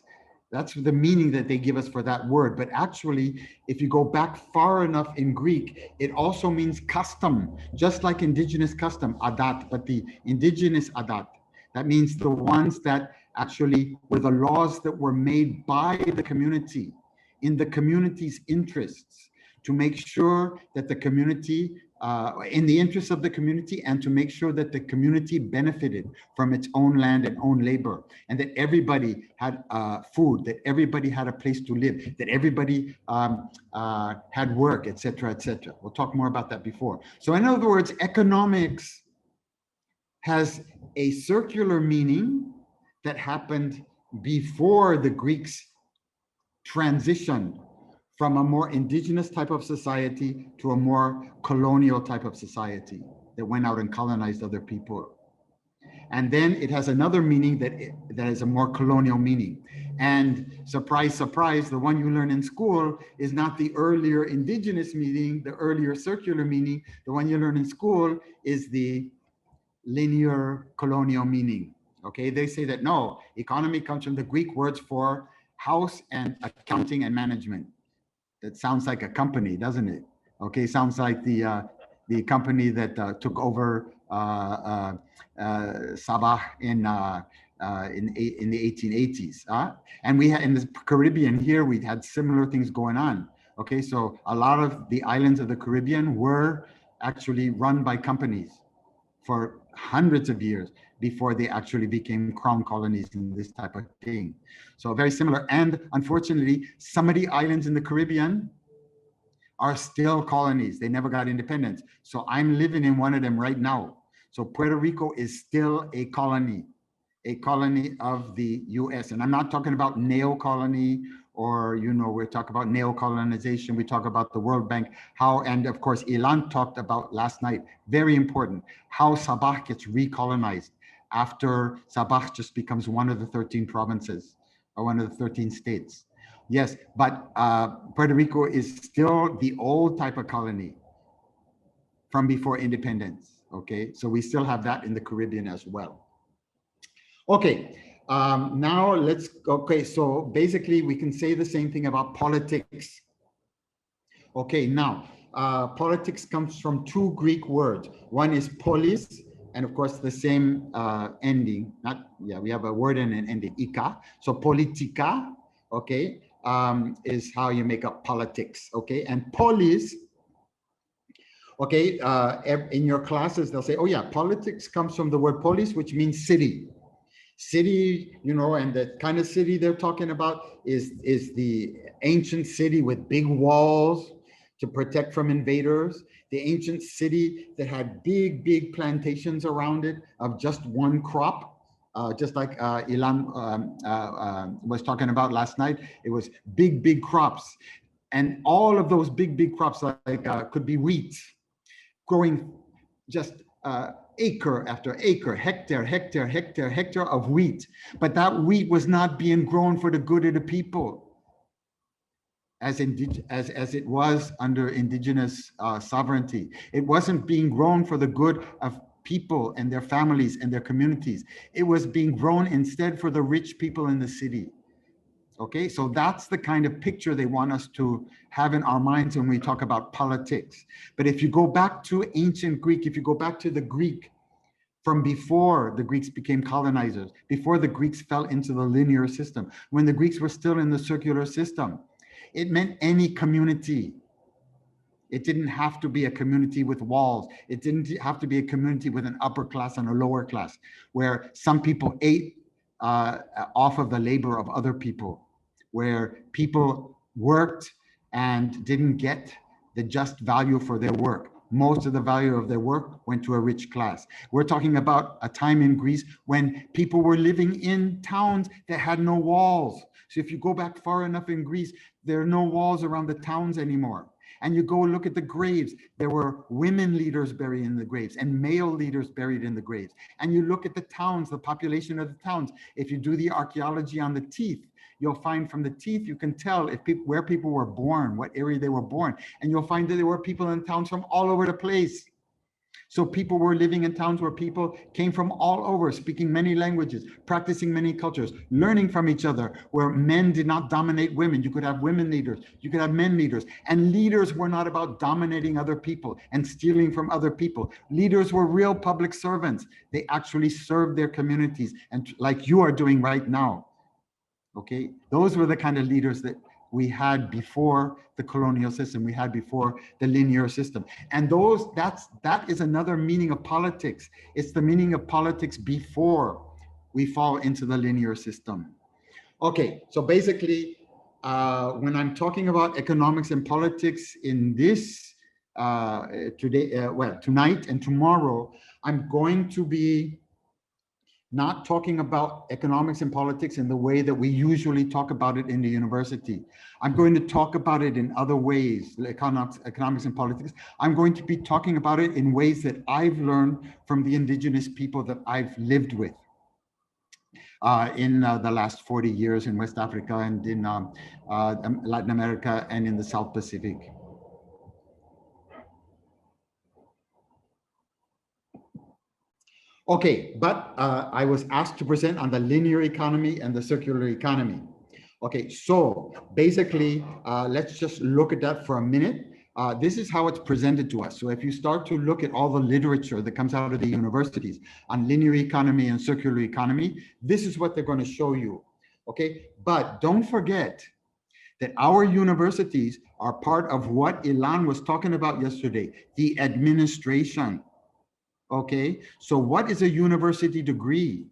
That's the meaning that they give us for that word. But actually, if you go back far enough in Greek, it also means custom, just like indigenous custom, adat, but the indigenous adat. That means the ones that actually were the laws that were made by the community, in the community's interests, to make sure that the community in the interest of the community, and to make sure that the community benefited from its own land and own labor, and that everybody had food, that everybody had a place to live, that everybody had work, etc., etc. We'll talk more about that before. So in other words, economics has a circular meaning that happened before the Greeks transitioned from a more indigenous type of society to a more colonial type of society that went out and colonized other people. And then it has another meaning that is a more colonial meaning. And surprise, surprise, the one you learn in school is not the earlier indigenous meaning, the earlier circular meaning. The one you learn in school is the linear colonial meaning. Okay, they say that no, economy comes from the Greek words for house and accounting and management. That sounds like a company, doesn't it? Okay, sounds like the company that took over Sabah in the 1880s. And we had in the Caribbean here, we had similar things going on. Okay, so a lot of the islands of the Caribbean were actually run by companies for hundreds of years before they actually became crown colonies and this type of thing. So very similar. And unfortunately, some of the islands in the Caribbean are still colonies. They never got independence. So I'm living in one of them right now. So Puerto Rico is still a colony of the US. And I'm not talking about neo-colony or, you know, we're talking about neo-colonization. We talk about the World Bank, how, and of course, Ilan talked about last night, very important, how Sabah gets recolonized after Sabah just becomes one of the 13 provinces or one of the 13 states. Yes, but Puerto Rico is still the old type of colony from before independence, okay? So we still have that in the Caribbean as well. Okay, now let's, okay, so basically we can say the same thing about politics. Okay, now, politics comes from two Greek words. One is polis, and of course the same ending, we have a word and an ending, ika. So politica, okay, is how you make up politics, okay? And polis, okay, in your classes, they'll say, oh yeah, politics comes from the word polis, which means city. City, you know, and the kind of city they're talking about is the ancient city with big walls to protect from invaders, the ancient city that had big plantations around it of just one crop, just like Ilan was talking about last night. It was big crops. And all of those big crops like could be wheat, growing just acre after acre, hectare of wheat. But that wheat was not being grown for the good of the people as it was under indigenous sovereignty. It wasn't being grown for the good of people and their families and their communities. It was being grown instead for the rich people in the city. Okay, so that's the kind of picture they want us to have in our minds when we talk about politics. But if you go back to ancient Greek, if you go back to the Greek from before the Greeks became colonizers, before the Greeks fell into the linear system, when the Greeks were still in the circular system, it meant any community. It didn't have to be a community with walls. It didn't have to be a community with an upper class and a lower class, where some people ate off of the labor of other people, where people worked and didn't get the just value for their work. Most of the value of their work went to a rich class. We're talking about a time in Greece when people were living in towns that had no walls. So if you go back far enough in Greece, there are no walls around the towns anymore. And you go look at the graves, there were women leaders buried in the graves and male leaders buried in the graves. And you look at the towns, the population of the towns. If you do the archaeology on the teeth, you'll find from the teeth, you can tell if where people were born, what area they were born. And you'll find that there were people in towns from all over the place. So people were living in towns where people came from all over, speaking many languages, practicing many cultures, learning from each other, where men did not dominate women. You could have women leaders, you could have men leaders. And leaders were not about dominating other people and stealing from other people. Leaders were real public servants. They actually served their communities, and like you are doing right now. Okay, those were the kind of leaders that we had before the colonial system, we had before the linear system. And that is another meaning of politics. It's the meaning of politics before we fall into the linear system. Okay, so basically, when I'm talking about economics and politics in this tonight and tomorrow, I'm going to be not talking about economics and politics in the way that we usually talk about it in the university. I'm going to talk about it in other ways, economics and politics. I'm going to be talking about it in ways that I've learned from the indigenous people that I've lived with in the last 40 years in West Africa and in Latin America and in the South Pacific. Okay, but I was asked to present on the linear economy and the circular economy. Okay, so basically, let's just look at that for a minute. This is how it's presented to us. So if you start to look at all the literature that comes out of the universities on linear economy and circular economy, this is what they're going to show you. Okay, but don't forget that our universities are part of what Ilan was talking about yesterday, the administration. Okay, so what is a university degree?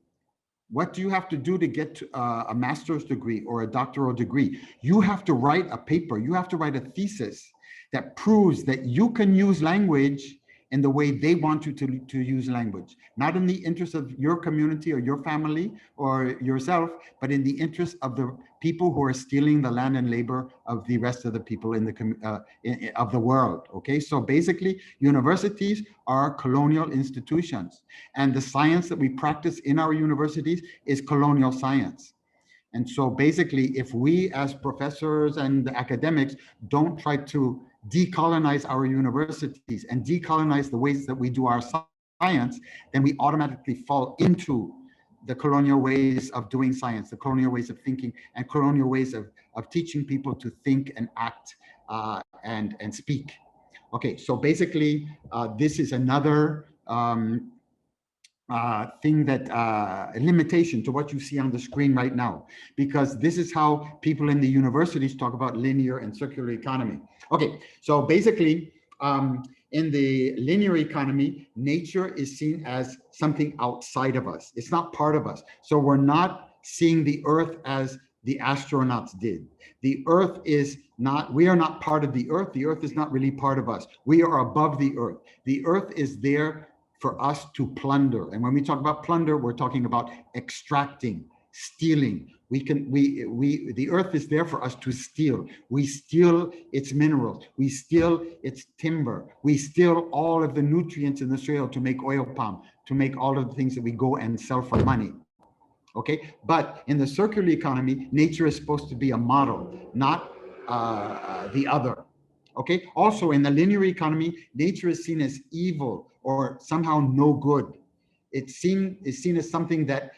What do you have to do to get a master's degree or a doctoral degree? You have to write a paper, you have to write a thesis that proves that you can use language in the way they want you to use language, not in the interest of your community or your family or yourself, but in the interest of the people who are stealing the land and labor of the rest of the people in the of the world. Okay, so basically, universities are colonial institutions, and the science that we practice in our universities is colonial science. And so basically, if we as professors and academics don't try to decolonize our universities and decolonize the ways that we do our science, then we automatically fall into the colonial ways of doing science, the colonial ways of thinking, and colonial ways of teaching people to think and act and speak. Okay, so basically, this is another thing that limitation to what you see on the screen right now, because this is how people in the universities talk about linear and circular economy. Okay, so basically, in the linear economy, nature is seen as something outside of us. It's not part of us. So we're not seeing the earth as the astronauts did. The earth is not, we are not part of the earth. The earth is not really part of us. We are above the earth. The earth is there for us to plunder. And when we talk about plunder, we're talking about extracting, stealing. The earth is there for us to steal. We steal its minerals. We steal its timber. We steal all of the nutrients in the soil to make oil palm, to make all of the things that we go and sell for money. Okay, but in the circular economy, nature is supposed to be a model, not the other. Okay, also in the linear economy, nature is seen as evil or somehow no good. It's seen as something that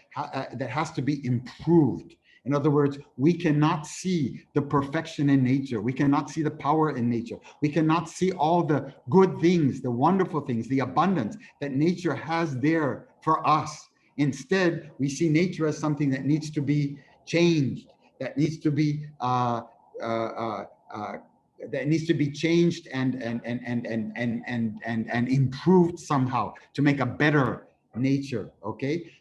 has to be improved. In other words, we cannot see the perfection in nature. We cannot see the power in nature. We cannot see all the good things, the wonderful things, the abundance that nature has there for us. Instead, we see nature as something that needs to be changed, that needs to be changed and improved somehow to make a better nature. Okay,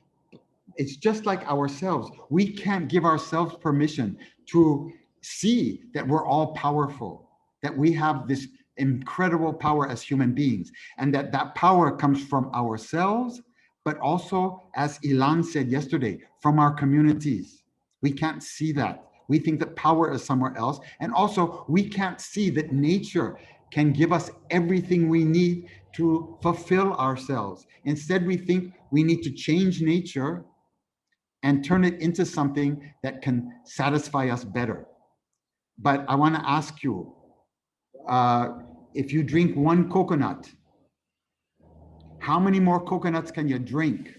it's just like ourselves. We can't give ourselves permission to see that we're all powerful, that we have this incredible power as human beings, and that power comes from ourselves, but also, as Ilan said yesterday, from our communities. We can't see that. We think that power is somewhere else. And also, we can't see that nature can give us everything we need to fulfill ourselves. Instead, we think we need to change nature and turn it into something that can satisfy us better. But I want to ask you, if you drink one coconut, how many more coconuts can you drink?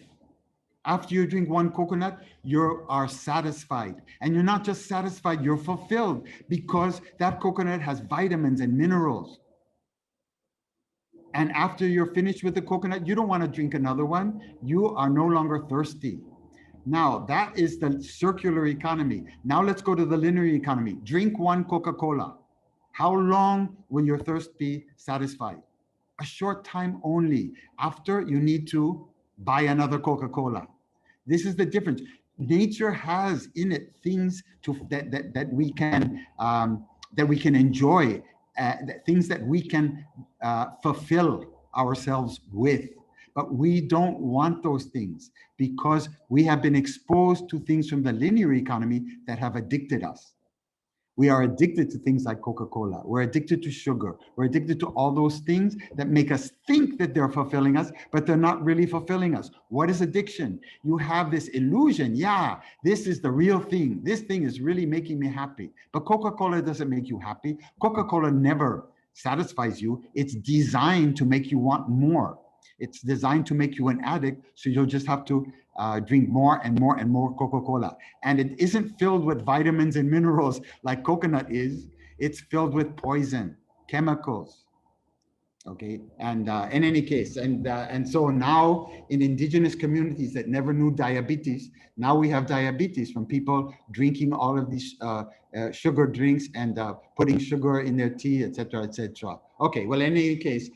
After you drink one coconut, you are satisfied. And you're not just satisfied, you're fulfilled, because that coconut has vitamins and minerals. And after you're finished with the coconut, you don't want to drink another one. You are no longer thirsty. Now, that is the circular economy. Now let's go to the linear economy. Drink one Coca-Cola. How long will your thirst be satisfied? A short time only. After, you need to buy another Coca-Cola. This is the difference. Nature has in it things that we can enjoy, things that we can fulfill ourselves with. But we don't want those things because we have been exposed to things from the linear economy that have addicted us. We are addicted to things like Coca-Cola. We're addicted to sugar. We're addicted to all those things that make us think that they're fulfilling us, but they're not really fulfilling us. What is addiction? You have this illusion. Yeah, this is the real thing. This thing is really making me happy. But Coca-Cola doesn't make you happy. Coca-Cola never satisfies you. It's designed to make you want more. It's designed to make you an addict, so you'll just have to drink more and more and more Coca-Cola. And it isn't filled with vitamins and minerals like coconut is. It's filled with poison, chemicals. Okay, and in any case, and so now in indigenous communities that never knew diabetes, now we have diabetes from people drinking all of these sugar drinks and putting sugar in their tea, etc., etc. Okay, well, in any case,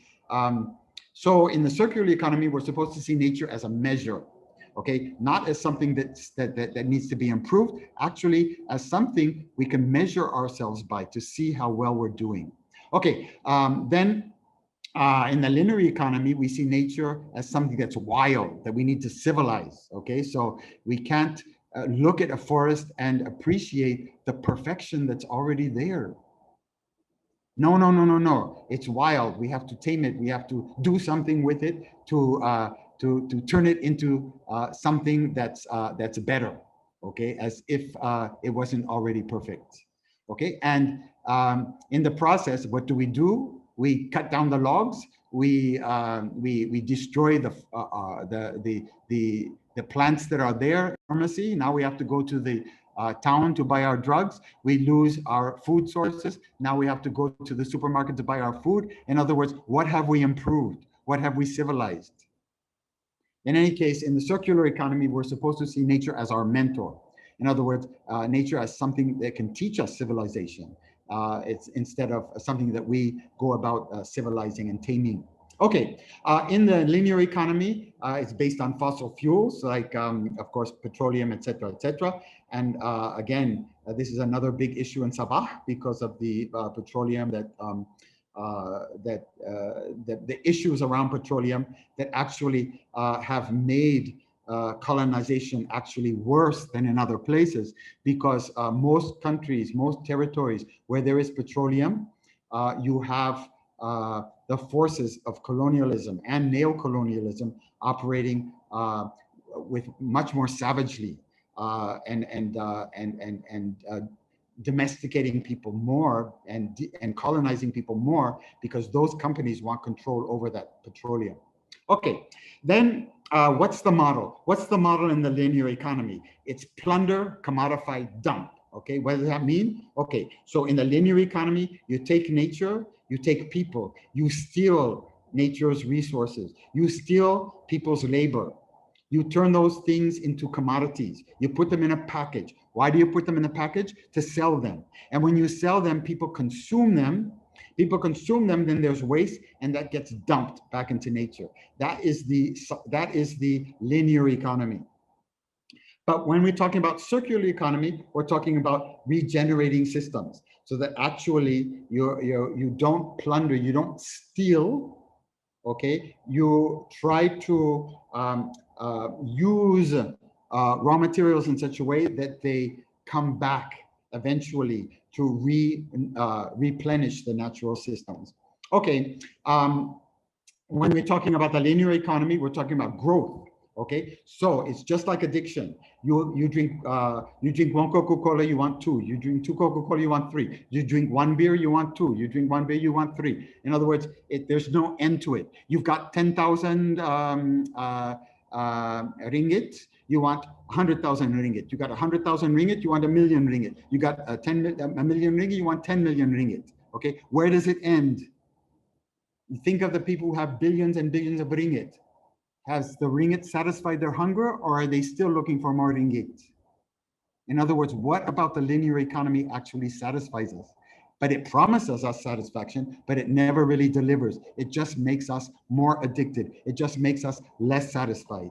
so in the circular economy, we're supposed to see nature as a measure, okay, not as something that needs to be improved, actually as something we can measure ourselves by to see how well we're doing. Okay, then in the linear economy, we see nature as something that's wild, that we need to civilize, okay? So we can't look at a forest and appreciate the perfection that's already there. No, no, no, no, no. It's wild. We have to tame it. We have to do something with it to turn it into something that's better. Okay, as if it wasn't already perfect. Okay, and in the process, what do? We cut down the logs. We destroy the plants that are there. Pharmacy. Now we have to go to the town to buy our drugs. We lose our food sources. Now we have to go to the supermarket to buy our food. In other words, what have we improved? What have we civilized? In any case, in the circular economy, we're supposed to see nature as our mentor. In other words, nature as something that can teach us civilization. It's instead of something that we go about civilizing and taming. Okay, in the linear economy, it's based on fossil fuels, like, of course, petroleum, et cetera, et cetera. And again, this is another big issue in Sabah because of the petroleum the issues around petroleum that actually have made colonization actually worse than in other places, because most countries, most territories where there is petroleum, you have the forces of colonialism and neo-colonialism operating with much more savagely and domesticating people more and colonizing people more, because those companies want control over that petroleum. Okay, then what's the model? What's the model in the linear economy? It's plunder, commodify, dump. Okay, what does that mean? Okay, so in the linear economy, you take nature, you take people, you steal nature's resources, you steal people's labor. You turn those things into commodities. You put them in a package. Why do you put them in a package? To sell them. And when you sell them, people consume them. People consume them, then there's waste, and that gets dumped back into nature. That is the linear economy. But when we're talking about circular economy, we're talking about regenerating systems, so that actually you don't plunder, you don't steal. Okay, you try to use raw materials in such a way that they come back eventually to replenish the natural systems. Okay, when we're talking about the linear economy, we're talking about growth. Okay, so it's just like addiction. You drink one Coca-Cola, you want two. You drink two Coca-Cola, you want three. You drink one beer, you want two. You drink one beer, you want three. In other words, there's no end to it. You've got 10,000 ringgit, you want 100,000 ringgit. You got 100,000 ringgit, you want 1,000,000 ringgit. You got a million ringgit, you want 10 million ringgit. Okay, where does it end? You think of the people who have billions and billions of ringgit. Has the ringgit satisfied their hunger, or are they still looking for more ringgit? In other words, what about the linear economy actually satisfies us? But it promises us satisfaction, but it never really delivers. It just makes us more addicted. It just makes us less satisfied.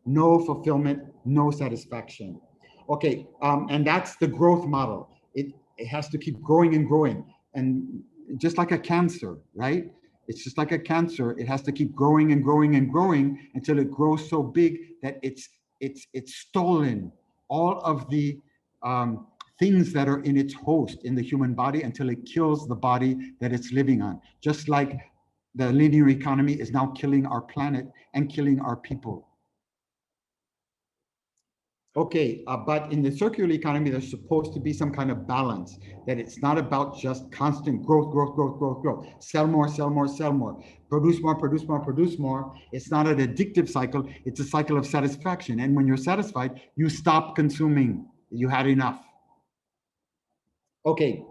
No fulfillment, no satisfaction. Okay, and that's the growth model. It has to keep growing and growing. And just like a cancer, right? It's just like a cancer. It has to keep growing and growing and growing until it grows so big that it's stolen all of the things that are in its host in the human body until it kills the body that it's living on. Just like the linear economy is now killing our planet and killing our people. Okay, but in the circular economy, there's supposed to be some kind of balance, that it's not about just constant growth, growth, growth, growth, growth. Sell more, sell more, sell more. Produce more, produce more, produce more. It's not an addictive cycle. It's a cycle of satisfaction. And when you're satisfied, you stop consuming. You had enough. Okay.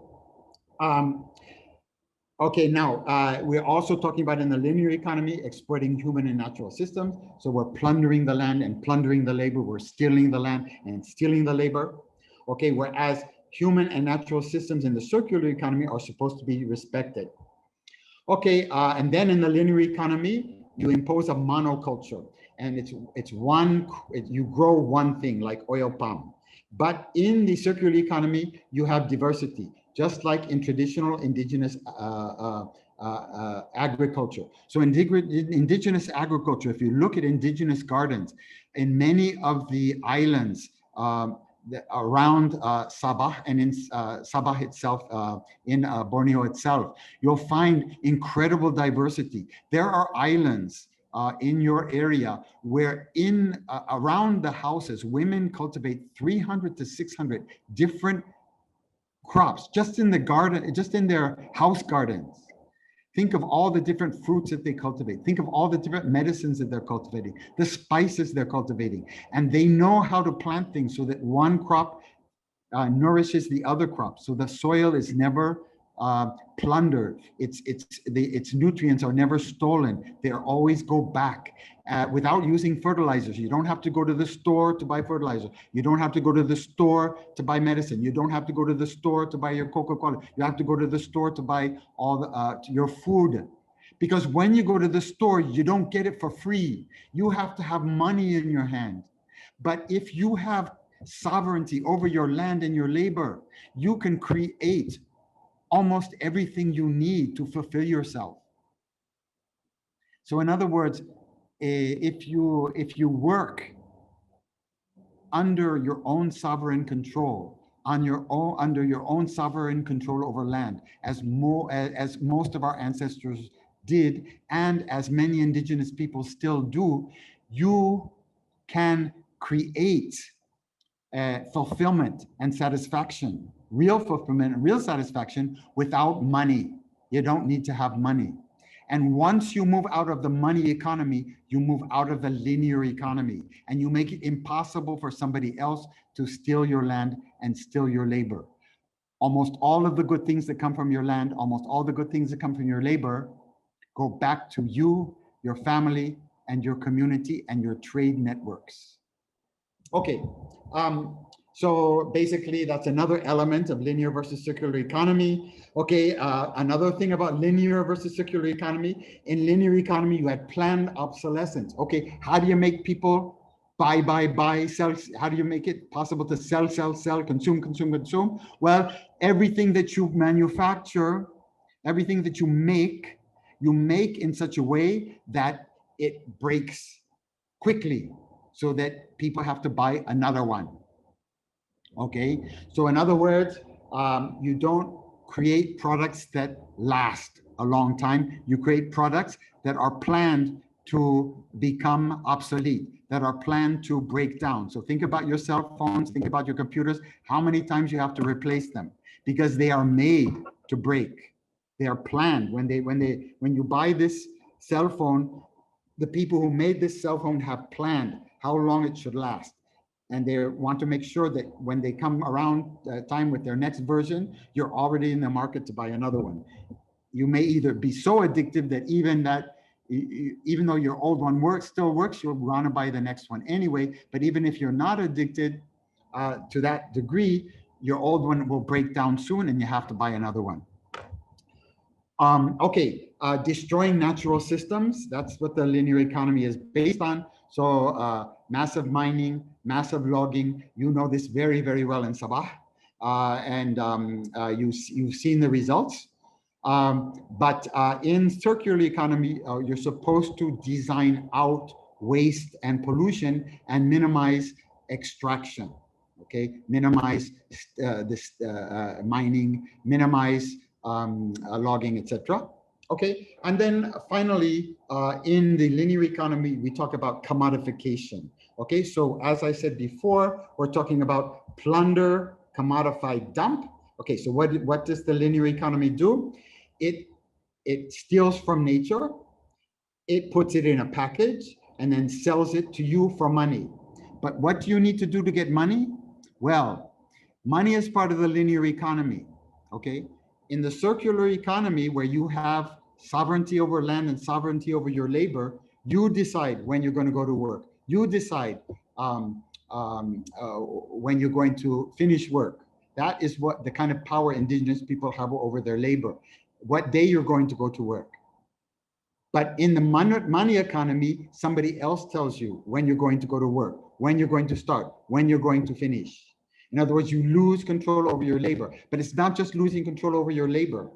Okay, now we're also talking about in the linear economy, exploiting human and natural systems. So we're plundering the land and plundering the labor. We're stealing the land and stealing the labor. Okay, whereas human and natural systems in the circular economy are supposed to be respected. Okay, and then in the linear economy, you impose a monoculture, and you grow one thing like oil palm. But in the circular economy, you have diversity, just like in traditional indigenous agriculture. So in indigenous agriculture, if you look at indigenous gardens, in many of the islands around Sabah and in Sabah itself, in Borneo itself, you'll find incredible diversity. There are islands in your area where around the houses, women cultivate 300 to 600 different crops just in the garden, just in their house gardens. Think of all the different fruits that they cultivate. Think of all the different medicines that they're cultivating, the spices they're cultivating. And they know how to plant things so that one crop nourishes the other crop. So the soil is never plundered. Its nutrients are never stolen. They always go back without using fertilizers. You don't have to go to the store to buy fertilizer. You don't have to go to the store to buy medicine. You don't have to go to the store to buy your Coca-Cola. You have to go to the store to buy your food. Because when you go to the store, you don't get it for free. You have to have money in your hand. But if you have sovereignty over your land and your labor, you can create almost everything you need to fulfill yourself. So in other words, if you work under your own sovereign control, under your own sovereign control over land, as most of our ancestors did, and as many indigenous people still do, you can create fulfillment and satisfaction, real fulfillment and real satisfaction without money. You don't need to have money. And once you move out of the money economy, you move out of the linear economy, and you make it impossible for somebody else to steal your land and steal your labor. Almost all of the good things that come from your land, almost all the good things that come from your labor go back to you, your family, and your community and your trade networks. Okay, so basically that's another element of linear versus circular economy. Okay, another thing about linear versus circular economy, in linear economy, you had planned obsolescence. Okay, how do you make people buy, sell? How do you make it possible to sell, consume, consume, consume? Well, everything that you manufacture, everything that you make in such a way that it breaks quickly, so that people have to buy another one. Okay, so in other words, you don't create products that last a long time. You create products that are planned to become obsolete, that are planned to break down. So think about your cell phones, think about your computers, how many times you have to replace them, because they are made to break. They are planned. When you buy this cell phone, the people who made this cell phone have planned how long it should last. And they want to make sure that when they come around time with their next version, you're already in the market to buy another one. You may either be so addictive that even that even though your old one still works, you'll want to buy the next one anyway. But even if you're not addicted to that degree, your old one will break down soon and you have to buy another one. Destroying natural systems. That's what the linear economy is based on. So massive mining, massive logging. You know this very, very well in Sabah. You've seen the results. But in circular economy, you're supposed to design out waste and pollution and minimize extraction. Okay, minimize mining, minimize logging, etc. Okay, and then finally, in the linear economy, we talk about commodification. Okay, so as I said before, we're talking about plunder, commodify, dump. Okay, so what does the linear economy do? It steals from nature, it puts it in a package, and then sells it to you for money. But what do you need to do to get money? Well, money is part of the linear economy, okay? In the circular economy, where you have sovereignty over land and sovereignty over your labor, you decide when you're going to go to work. You decide when you're going to finish work. That is what the kind of power indigenous people have over their labor. What day you're going to go to work. But in the money economy, somebody else tells you when you're going to go to work, when you're going to start, when you're going to finish. In other words, you lose control over your labor. But it's not just losing control over your labor.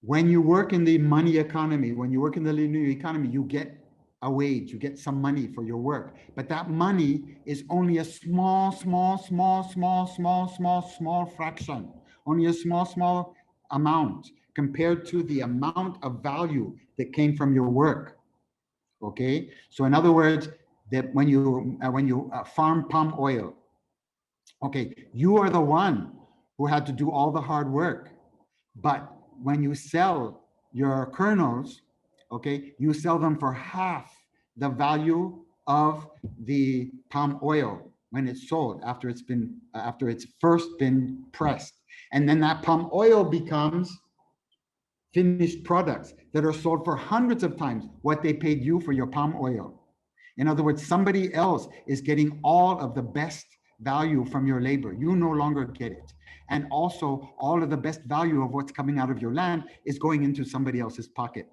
When you work in the money economy, when you work in the linear economy, you get a wage, you get some money for your work. But that money is only a small fraction, only a small amount compared to the amount of value that came from your work. Okay, so in other words, that when you farm palm oil, okay, you are the one who had to do all the hard work. But when you sell your kernels, okay, you sell them for half the value of the palm oil when it's sold after it's first been pressed. And then that palm oil becomes finished products that are sold for hundreds of times what they paid you for your palm oil. In other words, somebody else is getting all of the best value from your labor. You no longer get it. And also all of the best value of what's coming out of your land is going into somebody else's pocket.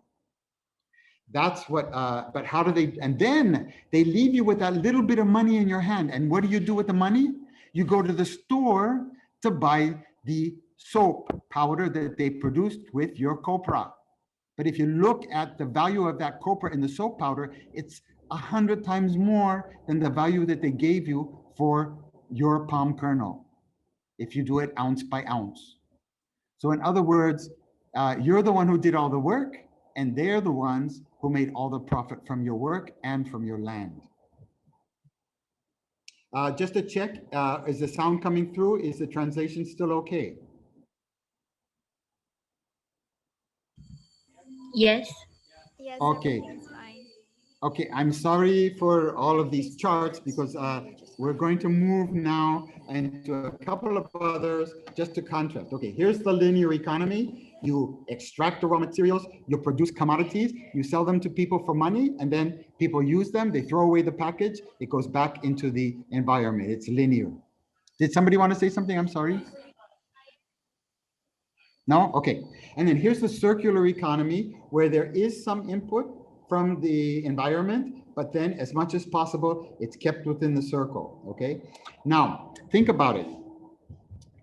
That's what, but how do they, and then they leave you with that little bit of money in your hand. And what do you do with the money? You go to the store to buy the soap powder that they produced with your copra. But if you look at the value of that copra in the soap powder, it's 100 times more than the value that they gave you for your palm kernel, if you do it ounce by ounce. So in other words, you're the one who did all the work, and they're the ones who made all the profit from your work and from your land. Just to check, is the sound coming through? Is the translation still okay? Yes. Yes, Okay. everything's fine. Okay, I'm sorry for all of these charts because we're going to move now into a couple of others just to contrast. Okay, here's the linear economy. You extract the raw materials, you produce commodities, you sell them to people for money, and then people use them, they throw away the package, it goes back into the environment. It's linear. Did somebody want to say something? I'm sorry. No? Okay. And then here's the circular economy where there is some input from the environment, but then as much as possible, it's kept within the circle, okay? Now, think about it.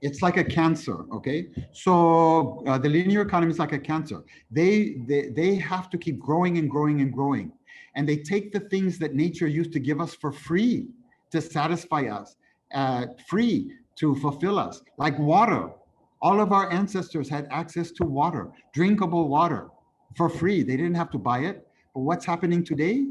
It's like a cancer, okay? So the linear economy is like a cancer. They have to keep growing and growing and growing. And they take the things that nature used to give us for free to satisfy us, free to fulfill us, like water. All of our ancestors had access to water, drinkable water, for free. They didn't have to buy it. But what's happening today?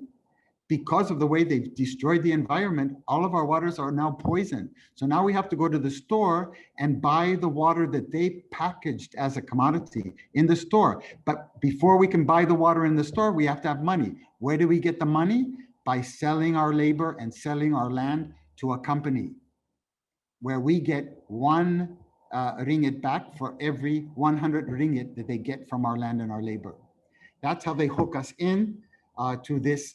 Because of the way they've destroyed the environment, all of our waters are now poisoned. So now we have to go to the store and buy the water that they packaged as a commodity in the store. But before we can buy the water in the store, we have to have money. Where do we get the money? By selling our labor and selling our land to a company, where we get 1 ringgit back for every 100 ringgit that they get from our land and our labor. That's how they hook us in to this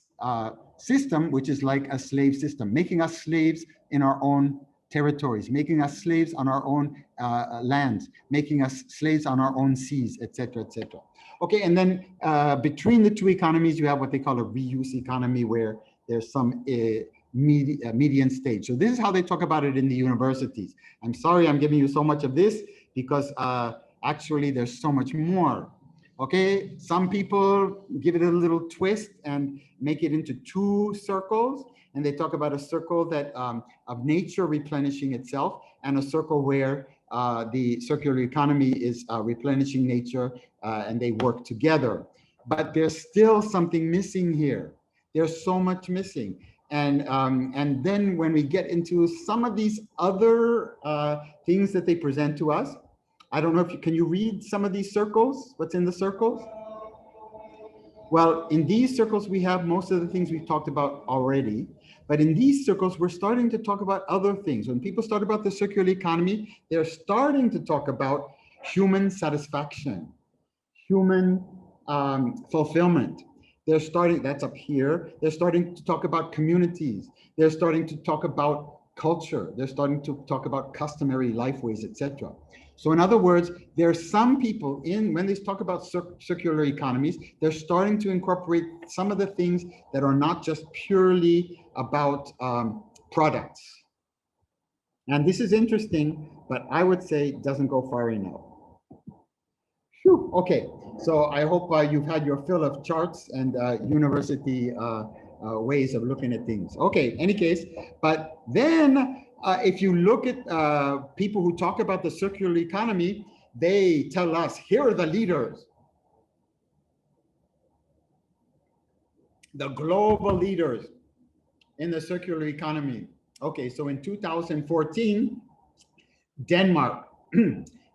system, which is like a slave system, making us slaves in our own territories, making us slaves on our own lands, making us slaves on our own seas, etc., etc. Okay, and then between the two economies, you have what they call a reuse economy, where there's some median stage. So this is how they talk about it in the universities. I'm sorry I'm giving you so much of this because actually there's so much more. Okay, some people give it a little twist and make it into two circles, and they talk about a circle that of nature replenishing itself, and a circle where the circular economy is replenishing nature, and they work together. But there's still something missing here. There's so much missing. And then when we get into some of these other things that they present to us, I don't know if can you read some of these circles? What's in the circles? Well, in these circles, we have most of the things we've talked about already. But in these circles, we're starting to talk about other things. When people start about the circular economy, they're starting to talk about human satisfaction, human fulfillment. They're starting, that's up here. They're starting to talk about communities. They're starting to talk about culture. They're starting to talk about customary lifeways, etc. So in other words, there are some people when they talk about circular economies, they're starting to incorporate some of the things that are not just purely about products. And this is interesting, but I would say it doesn't go far enough. Whew, okay, so I hope you've had your fill of charts and university ways of looking at things. Okay, any case, but then if you look at people who talk about the circular economy, they tell us, here are the leaders. The global leaders in the circular economy. Okay, so in 2014, Denmark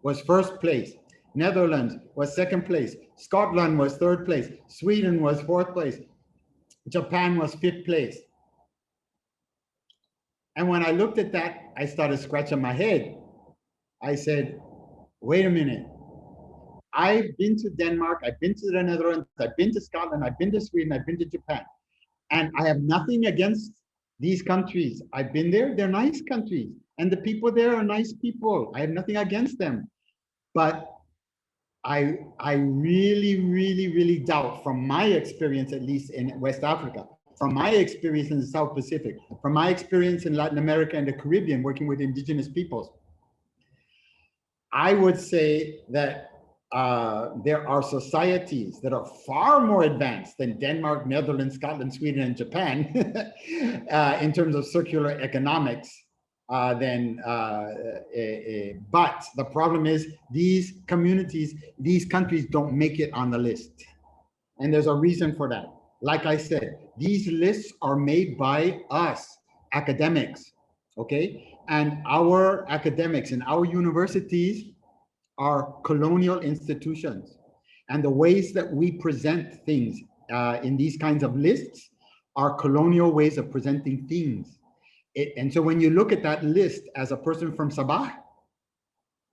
was first place. Netherlands was second place. Scotland was third place. Sweden was fourth place. Japan was fifth place. And when I looked at that, I started scratching my head. I said, wait a minute. I've been to Denmark, I've been to the Netherlands, I've been to Scotland, I've been to Sweden, I've been to Japan. And I have nothing against these countries. I've been there, they're nice countries. And the people there are nice people. I have nothing against them. But I really, really, really doubt, from my experience, at least in West Africa, from my experience in the South Pacific, from my experience in Latin America and the Caribbean, working with indigenous peoples, I would say that there are societies that are far more advanced than Denmark, Netherlands, Scotland, Sweden, and Japan in terms of circular economics. But the problem is these communities, these countries don't make it on the list. And there's a reason for that. Like I said, these lists are made by us, academics, okay? And our academics and our universities are colonial institutions. And the ways that we present things in these kinds of lists are colonial ways of presenting things. And so when you look at that list as a person from Sabah,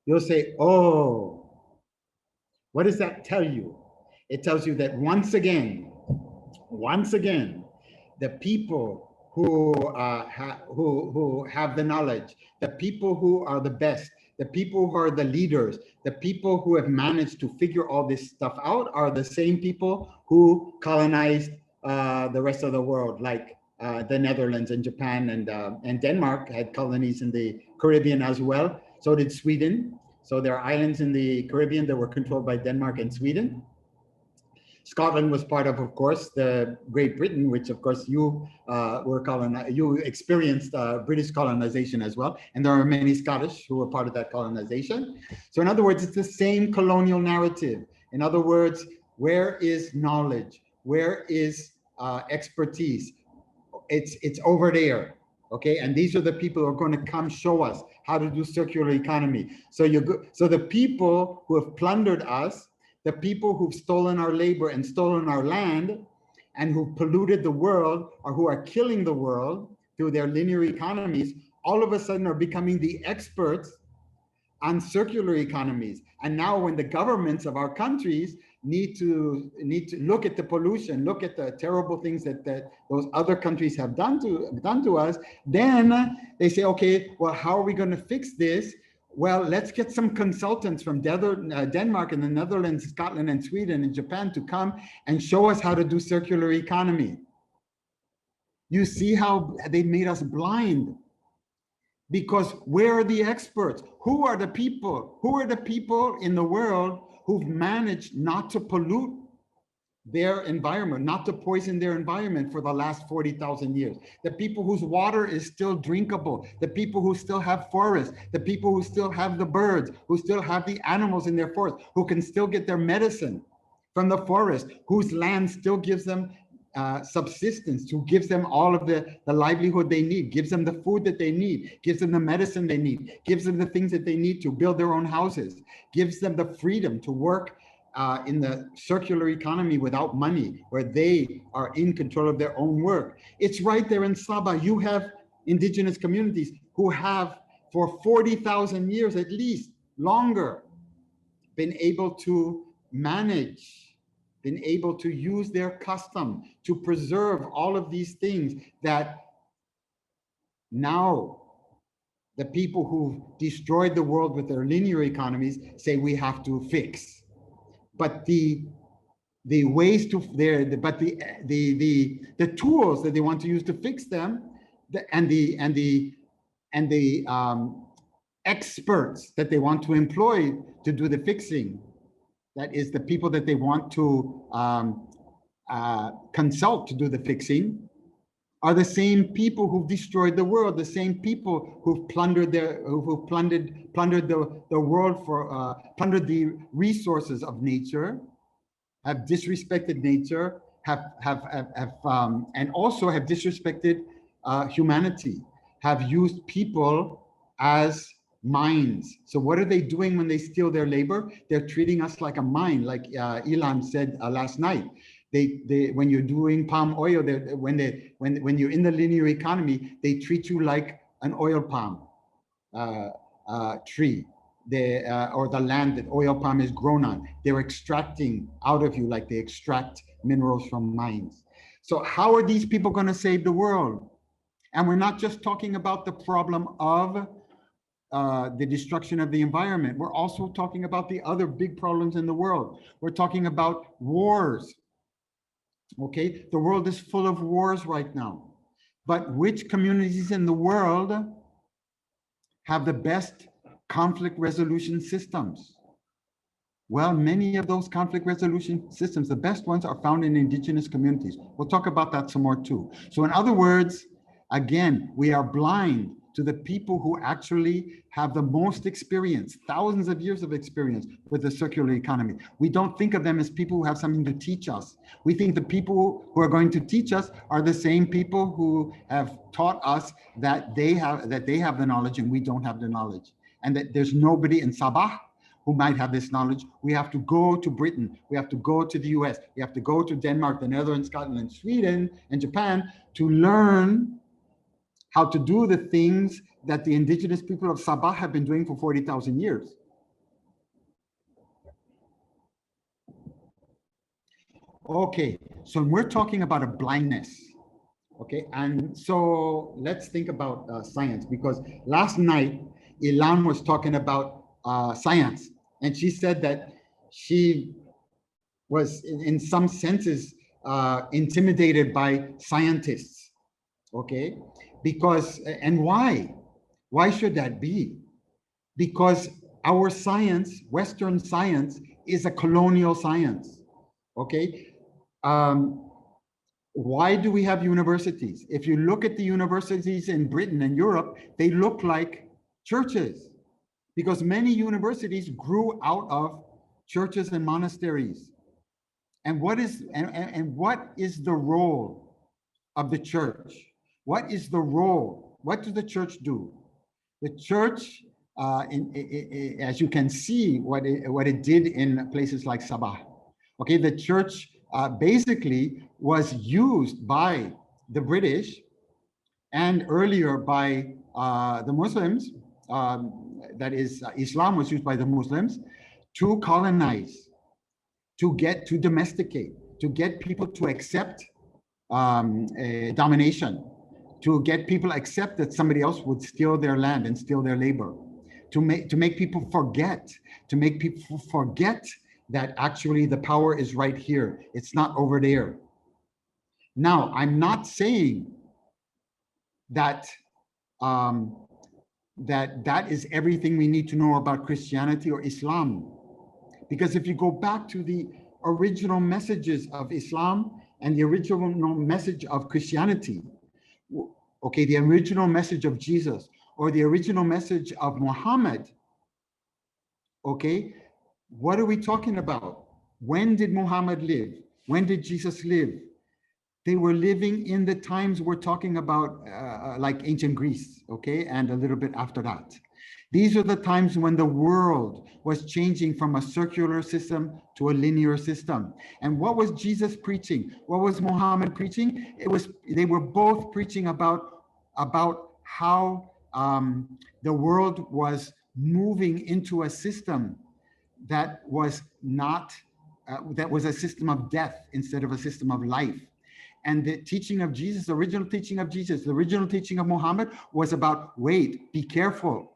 you'll say, oh, what does that tell you? It tells you that once again, the people who have the knowledge, the people who are the best, the people who are the leaders, the people who have managed to figure all this stuff out are the same people who colonized the rest of the world, like the Netherlands and Japan and Denmark had colonies in the Caribbean as well. So did Sweden. So there are islands in the Caribbean that were controlled by Denmark and Sweden. Scotland was part of course, the Great Britain, which of course you you experienced British colonization as well. And there are many Scottish who were part of that colonization. So in other words, it's the same colonial narrative. In other words, where is knowledge? Where is expertise? It's over there, okay? And these are the people who are going to come show us how to do circular economy. So so the people who have plundered us, the people who've stolen our labor and stolen our land, and who've polluted the world, or who are killing the world through their linear economies, all of a sudden are becoming the experts on circular economies. And now when the governments of our countries need to look at the pollution, look at the terrible things that those other countries have done to us, then they say, okay, well, how are we going to fix this? Well, let's get some consultants from Denmark and the Netherlands, Scotland and Sweden and Japan to come and show us how to do circular economy. You see how they made us blind. Because where are the experts? Who are the people? Who are the people in the world who've managed not to pollute their environment, not to poison their environment for the last 40,000 years? The people whose water is still drinkable, the people who still have forests, the people who still have the birds, who still have the animals in their forest, who can still get their medicine from the forest, whose land still gives them subsistence, who gives them all of the livelihood they need, gives them the food that they need, gives them the medicine they need, gives them the things that they need to build their own houses, gives them the freedom to work in the circular economy without money, where they are in control of their own work. It's right there in Sabah. You have indigenous communities who have for 40,000 years at least, longer, been able to manage, been able to use their custom to preserve all of these things that now the people who've destroyed the world with their linear economies say we have to fix. But the ways to the tools that they want to use to fix them, and the experts that they want to employ to do the fixing, that is the people that they want to consult to do the fixing, are the same people who've destroyed the world, the same people who've plundered the world for plundered the resources of nature, have disrespected nature, and also have disrespected humanity, have used people as mines. So what are they doing when they steal their labor? They're treating us like a mine, like Ilan said last night. They when you're doing palm oil, when you're in the linear economy, they treat you like an oil palm tree, or the land that oil palm is grown on. They're extracting out of you like they extract minerals from mines. So how are these people going to save the world? And we're not just talking about the problem of the destruction of the environment. We're also talking about the other big problems in the world. We're talking about wars. Okay, the world is full of wars right now. But which communities in the world have the best conflict resolution systems? Well, many of those conflict resolution systems, the best ones, are found in indigenous communities. We'll talk about that some more too. So in other words, again, we are blind to the people who actually have the most experience, thousands of years of experience with the circular economy. We don't think of them as people who have something to teach us. We think the people who are going to teach us are the same people who have taught us that they have the knowledge and we don't have the knowledge, and that there's nobody in Sabah who might have this knowledge. We have to go to Britain, we have to go to the US, we have to go to Denmark, the Netherlands, Scotland, and Sweden, and Japan to learn how to do the things that the indigenous people of Sabah have been doing for 40,000 years. Okay, so we're talking about a blindness. Okay, and so let's think about science, because last night Ilan was talking about science, and she said that she was in some senses intimidated by scientists. Okay, because, and why should that be? Because our science, Western science, is a colonial science. Okay, why do we have universities? If you look at the universities in Britain and Europe, they look like churches, because many universities grew out of churches and monasteries. And what is the role of the church? What is the role? What does the church do? The church, as you can see, what it did in places like Sabah. Okay, the church basically was used by the British and earlier by the Muslims that is Islam was used by the Muslims to colonize, to domesticate, to get people to accept domination, to get people accept that somebody else would steal their land and steal their labor, to make people forget, that actually the power is right here. It's not over there. Now, I'm not saying that that is everything we need to know about Christianity or Islam. Because if you go back to the original messages of Islam and the original message of Christianity, okay, the original message of Jesus or the original message of Muhammad, okay, what are we talking about? When did Muhammad live? When did Jesus live? They were living in the times we're talking about, like ancient Greece, okay, and a little bit after that. These are the times when the world was changing from a circular system to a linear system. And what was Jesus preaching? What was Muhammad preaching? They were both preaching about how the world was moving into a system that was not, that was a system of death instead of a system of life. And the teaching of Jesus, the original teaching of Jesus, the original teaching of Muhammad was about, wait, be careful.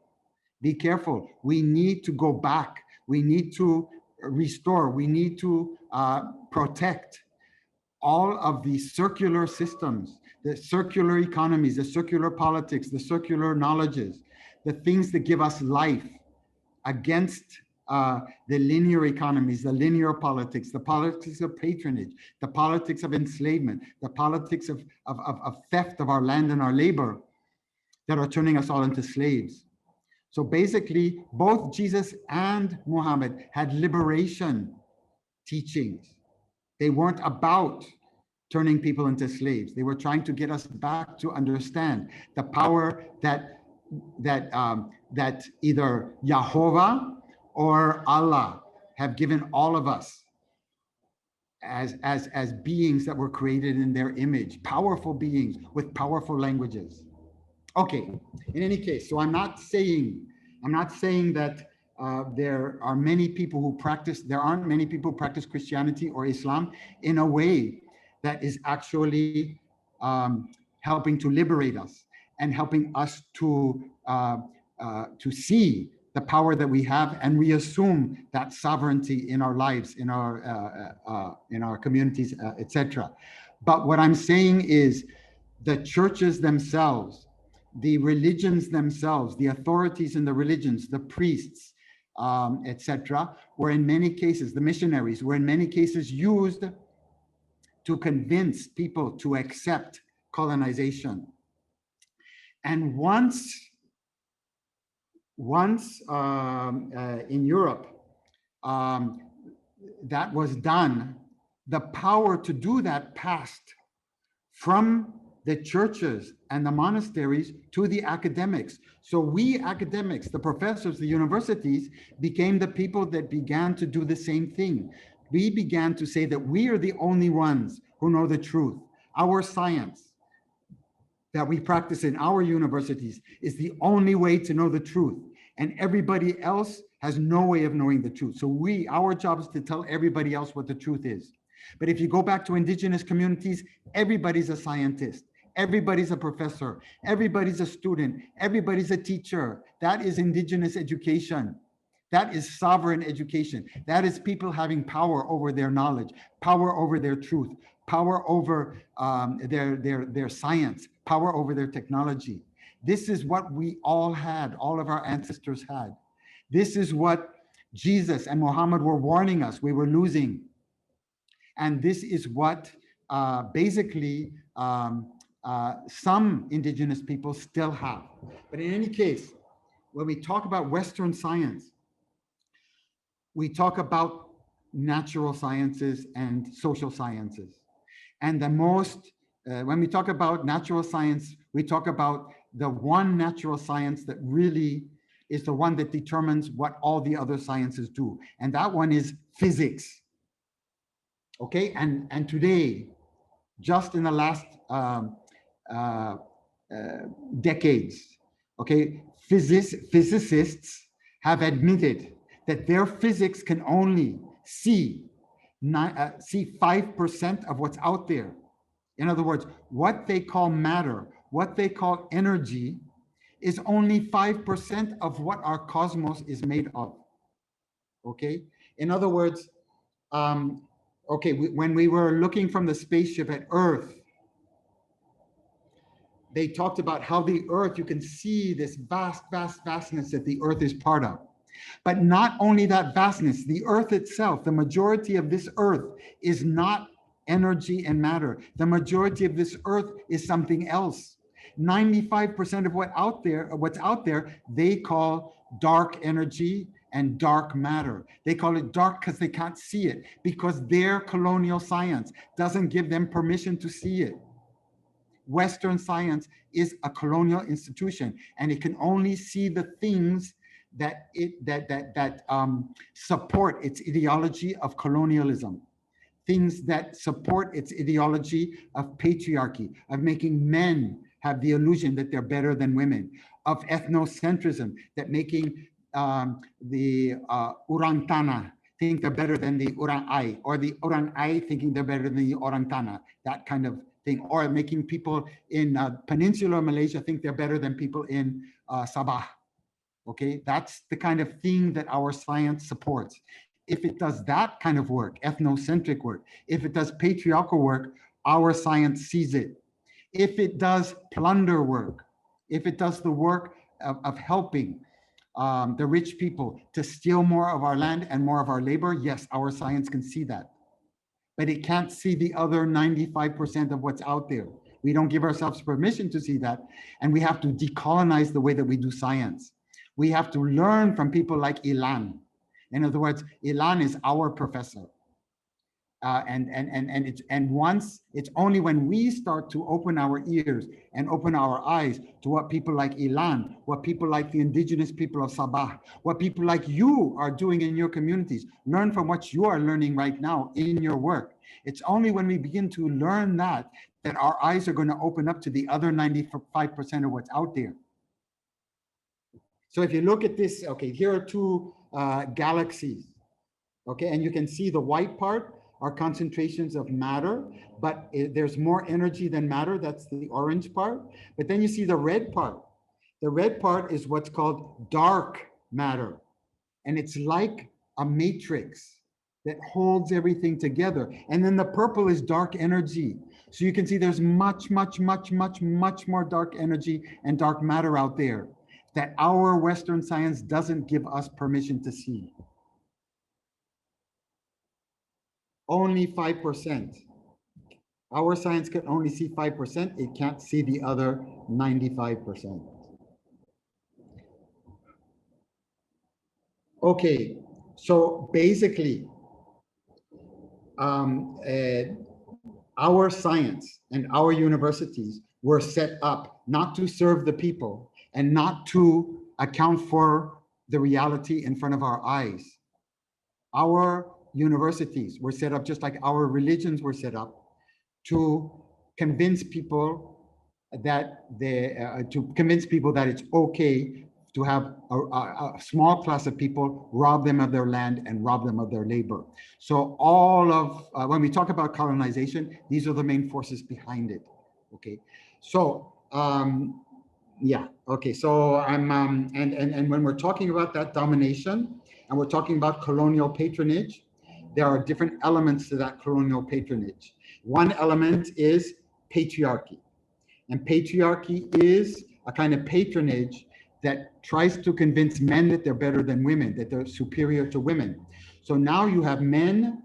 Be careful. We need to go back. We need to restore. We need to protect all of these circular systems, the circular economies, the circular politics, the circular knowledges, the things that give us life against the linear economies, the linear politics, the politics of patronage, the politics of enslavement, the politics of theft of our land and our labor that are turning us all into slaves. So basically, both Jesus and Muhammad had liberation teachings. They weren't about turning people into slaves. They were trying to get us back to understand the power that either Jehovah or Allah have given all of us as beings that were created in their image, powerful beings with powerful languages. Okay, in any case, so I'm not saying that there aren't many people who practice Christianity or Islam in a way that is actually helping to liberate us and helping us to see the power that we have, and we assume that sovereignty in our lives, in our communities, etc. But what I'm saying is the churches themselves, the religions themselves, the authorities in the religions, the priests, etc., were in many cases, the missionaries were in many cases used to convince people to accept colonization. And once in Europe that was done, the power to do that passed from the churches and the monasteries to the academics. So we academics, the professors, the universities, became the people that began to do the same thing. We began to say that we are the only ones who know the truth. Our science that we practice in our universities is the only way to know the truth. And everybody else has no way of knowing the truth. So our job is to tell everybody else what the truth is. But if you go back to indigenous communities, everybody's a scientist. Everybody's a professor. Everybody's a student. Everybody's a teacher. That is indigenous education. That is sovereign education. That is people having power over their knowledge, power over their truth, power over their science, power over their technology. This is what we all had, all of our ancestors had. This is what Jesus and Muhammad were warning us we were losing. And this is what basically some indigenous people still have. But in any case, when we talk about Western science, we talk about natural sciences and social sciences. And the most, when we talk about natural science, we talk about the one natural science that really is the one that determines what all the other sciences do. And that one is physics. Okay, and today, just in the last decades, Okay, physicists have admitted that their physics can only see 5% of what's out there. In other words, what they call matter, what they call energy, is only 5% of what our cosmos is made of. Okay, in other words, when we were looking from the spaceship at Earth, they talked about how the Earth, you can see this vastness that the Earth is part of. But not only that vastness, the Earth itself, the majority of this Earth is not energy and matter. The majority of this Earth is something else. 95% of what's out there, they call dark energy and dark matter. They call it dark because they can't see it, because their colonial science doesn't give them permission to see it. Western science is a colonial institution, and it can only see the things that support its ideology of colonialism, things that support its ideology of patriarchy, of making men have the illusion that they're better than women, of ethnocentrism, that making the Orang Tanah think they're better than the Orang Ai, or the Orang Ai thinking they're better than the Orang Tanah, that kind of thing, or making people in peninsular Malaysia think they're better than people in Sabah. Okay, that's the kind of thing that our science supports. If it does that kind of work, ethnocentric work, if it does patriarchal work, our science sees it. If it does plunder work, if it does the work of helping the rich people to steal more of our land and more of our labor, yes, our science can see that. But it can't see the other 95% of what's out there. We don't give ourselves permission to see that. And we have to decolonize the way that we do science. We have to learn from people like Ilan. In other words, Ilan is our professor. It's only when we start to open our ears and open our eyes to what people like Ilan, what people like the indigenous people of Sabah, what people like you are doing in your communities, learn from what you are learning right now in your work. It's only when we begin to learn that our eyes are going to open up to the other 95% of what's out there. So if you look at this, okay, here are two galaxies, okay, and you can see the white part are concentrations of matter, but there's more energy than matter. That's the orange part. But then you see the red part. The red part is what's called dark matter. And it's like a matrix that holds everything together. And then the purple is dark energy. So you can see there's much more dark energy and dark matter out there that our Western science doesn't give us permission to see. Only 5%. Our science can only see 5%. It can't see the other 95%. Okay, so basically, our science and our universities were set up not to serve the people and not to account for the reality in front of our eyes. Our universities were set up just like our religions were set up to convince people that it's okay to have a small class of people rob them of their land and rob them of their labor. So all of when we talk about colonization, these are the main forces behind it. Okay, so yeah, okay, so I'm and when we're talking about that domination and we're talking about colonial patronage, there are different elements to that colonial patronage. One element is patriarchy. And patriarchy is a kind of patronage that tries to convince men that they're better than women, that they're superior to women. So now you have men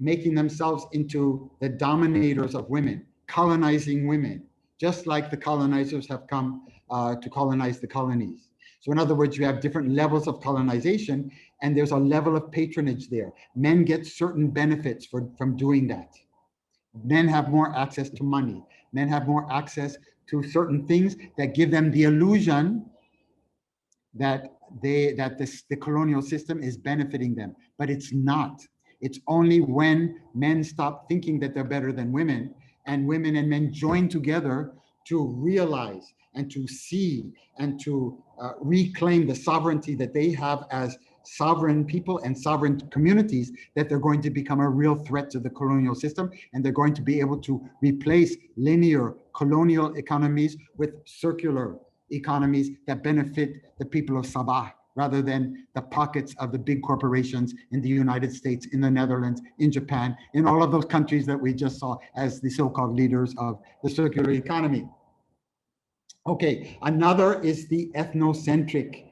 making themselves into the dominators of women, colonizing women, just like the colonizers have come to colonize the colonies. So in other words, you have different levels of colonization, and there's a level of patronage there. Men get certain benefits from doing that. Men have more access to money. Men have more access to certain things that give them the illusion that the colonial system is benefiting them, but it's not. It's only when men stop thinking that they're better than women, and women and men join together to realize and to see and to reclaim the sovereignty that they have as sovereign people and sovereign communities, that they're going to become a real threat to the colonial system, and they're going to be able to replace linear colonial economies with circular economies that benefit the people of Sabah, rather than the pockets of the big corporations in the United States, in the Netherlands, in Japan, in all of those countries that we just saw as the so-called leaders of the circular economy. Okay, another is the ethnocentric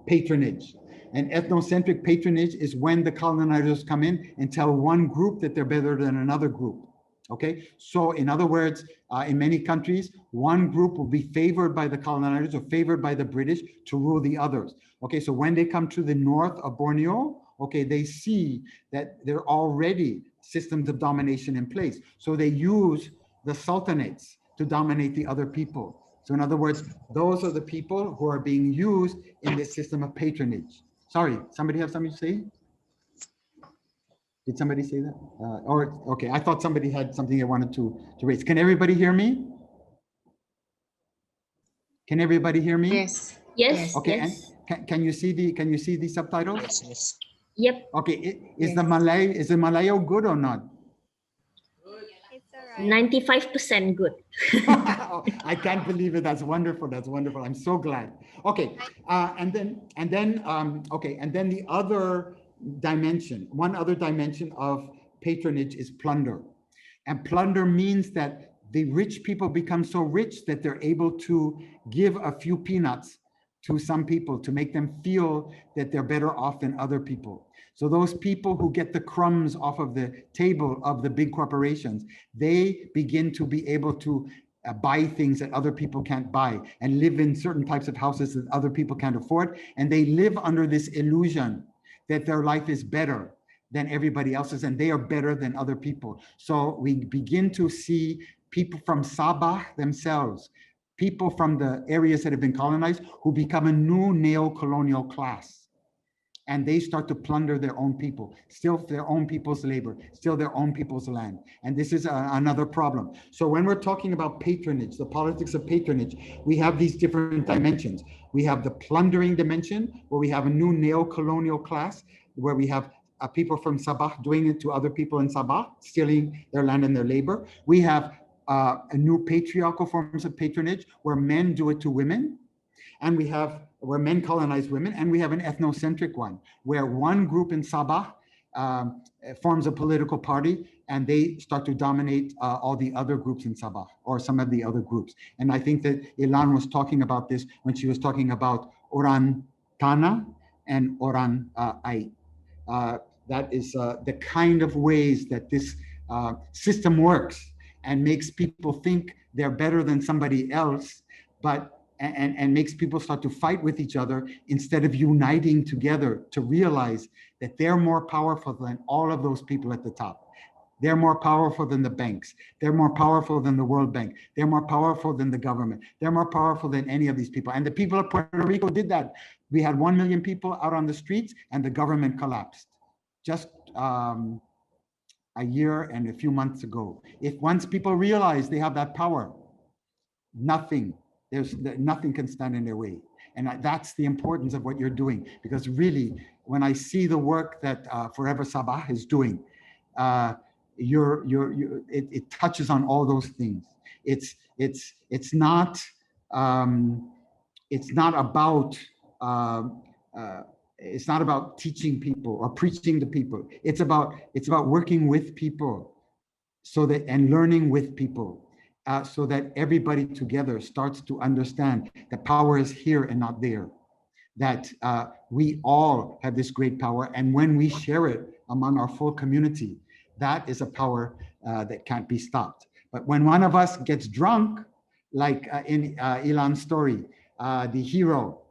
patronage. And ethnocentric patronage is when the colonizers come in and tell one group that they're better than another group. Okay, so in other words, in many countries, one group will be favored by the colonizers or favored by the British to rule the others. Okay, so when they come to the north of Borneo, okay, they see that there are already systems of domination in place. So they use the sultanates to dominate the other people. So in other words, those are the people who are being used in this system of patronage. Sorry, somebody have something to say? Did somebody say that? Or okay, I thought somebody had something they wanted to raise. Can everybody hear me? Can everybody hear me? Yes. Yes. Okay, Yes. and can you see the subtitles? Yes, yes. Yep. Okay, Yes. the Malayo good or not? It's all right. 95% good. Oh, I can't believe it. That's wonderful. That's wonderful. I'm so glad. Okay, and then the other dimension, one other dimension of patronage is plunder, and plunder means that the rich people become so rich that they're able to give a few peanuts to some people to make them feel that they're better off than other people. So those people who get the crumbs off of the table of the big corporations, they begin to be able to buy things that other people can't buy and live in certain types of houses that other people can't afford. And they live under this illusion that their life is better than everybody else's and they are better than other people. So we begin to see people from Sabah themselves, people from the areas that have been colonized, who become a new neo-colonial class. And they start to plunder their own people, steal their own people's labor, steal their own people's land. And this is another problem. So when we're talking about patronage, the politics of patronage, we have these different dimensions. We have the plundering dimension, where we have a new neo-colonial class, where we have people from Sabah doing it to other people in Sabah, stealing their land and their labor. We have a new patriarchal forms of patronage, where men do it to women. And we have where men colonize women, and we have an ethnocentric one, where one group in Sabah forms a political party, and they start to dominate all the other groups in Sabah, or some of the other groups. And I think that Ilan was talking about this when she was talking about Orang Tana and Orang Ai. That is the kind of ways that this system works and makes people think they're better than somebody else, but and makes people start to fight with each other instead of uniting together to realize that they're more powerful than all of those people at the top. They're more powerful than the banks. They're more powerful than the World Bank. They're more powerful than the government. They're more powerful than any of these people. And the people of Puerto Rico did that. We had 1 million people out on the streets, and the government collapsed just a year and a few months ago. If once people realize they have that power, nothing can stand in their way. And that's the importance of what you're doing, because really, when I see the work that Forever Sabah is doing, it touches on all those things. It's not about teaching people or preaching to people. It's about working with people, so that and learning with people. So that everybody together starts to understand that power is here and not there, that we all have this great power, and when we share it among our full community, that is a power that can't be stopped. But when one of us gets drunk, like in Ilan's story, the hero,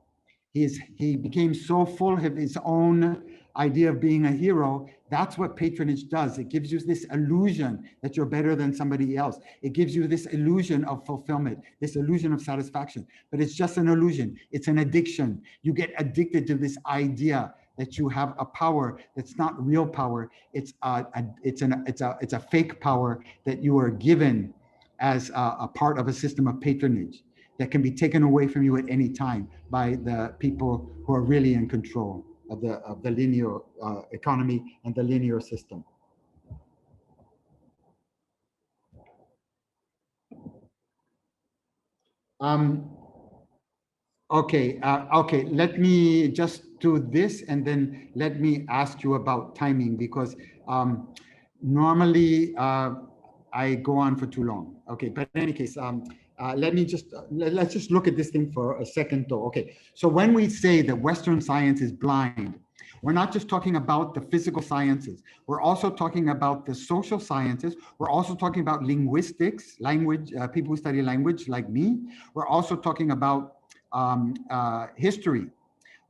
he became so full of his own idea of being a hero. That's what patronage does. It gives you this illusion that you're better than somebody else. It gives you this illusion of fulfillment, this illusion of satisfaction. But it's just an illusion. It's an addiction. You get addicted to this idea that you have a power that's not real power. It's a fake power that you are given as a part of a system of patronage. that can be taken away from you at any time by the people who are really in control of the linear economy and the linear system. Okay, let me just do this and then let me ask you about timing, because normally I go on for too long. Okay, but in any case, let's just look at this thing for a second though. Okay, so when we say that Western science is blind, we're not just talking about the physical sciences. We're also talking about the social sciences. We're also talking about linguistics, language, people who study language like me. We're also talking about history.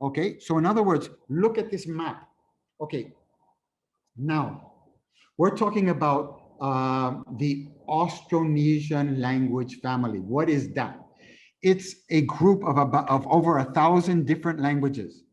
Okay, so in other words, look at this map. Okay, now we're talking about the Austronesian language family. What is that? It's a group of over 1,000 different languages.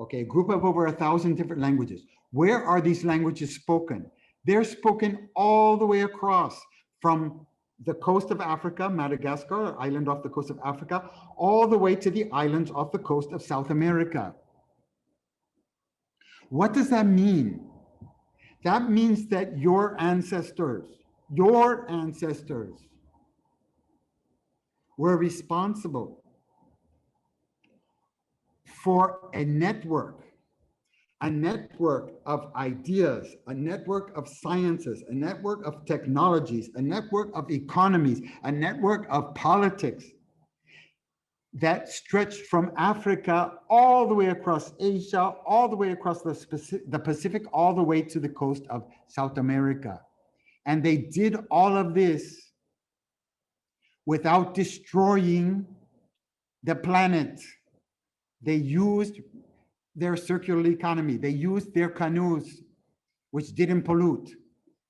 Okay, a group of over 1,000 different languages. Where are these languages spoken? They're spoken all the way across from the coast of Africa, Madagascar, island off the coast of Africa, all the way to the islands off the coast of South America. What does that mean? That means that your ancestors were responsible for a network of ideas, a network of sciences, a network of technologies, a network of economies, a network of politics that stretched from Africa all the way across Asia, all the way across the Pacific, all the way to the coast of South America. And they did all of this without destroying the planet. They used their circular economy. They used their canoes, which didn't pollute.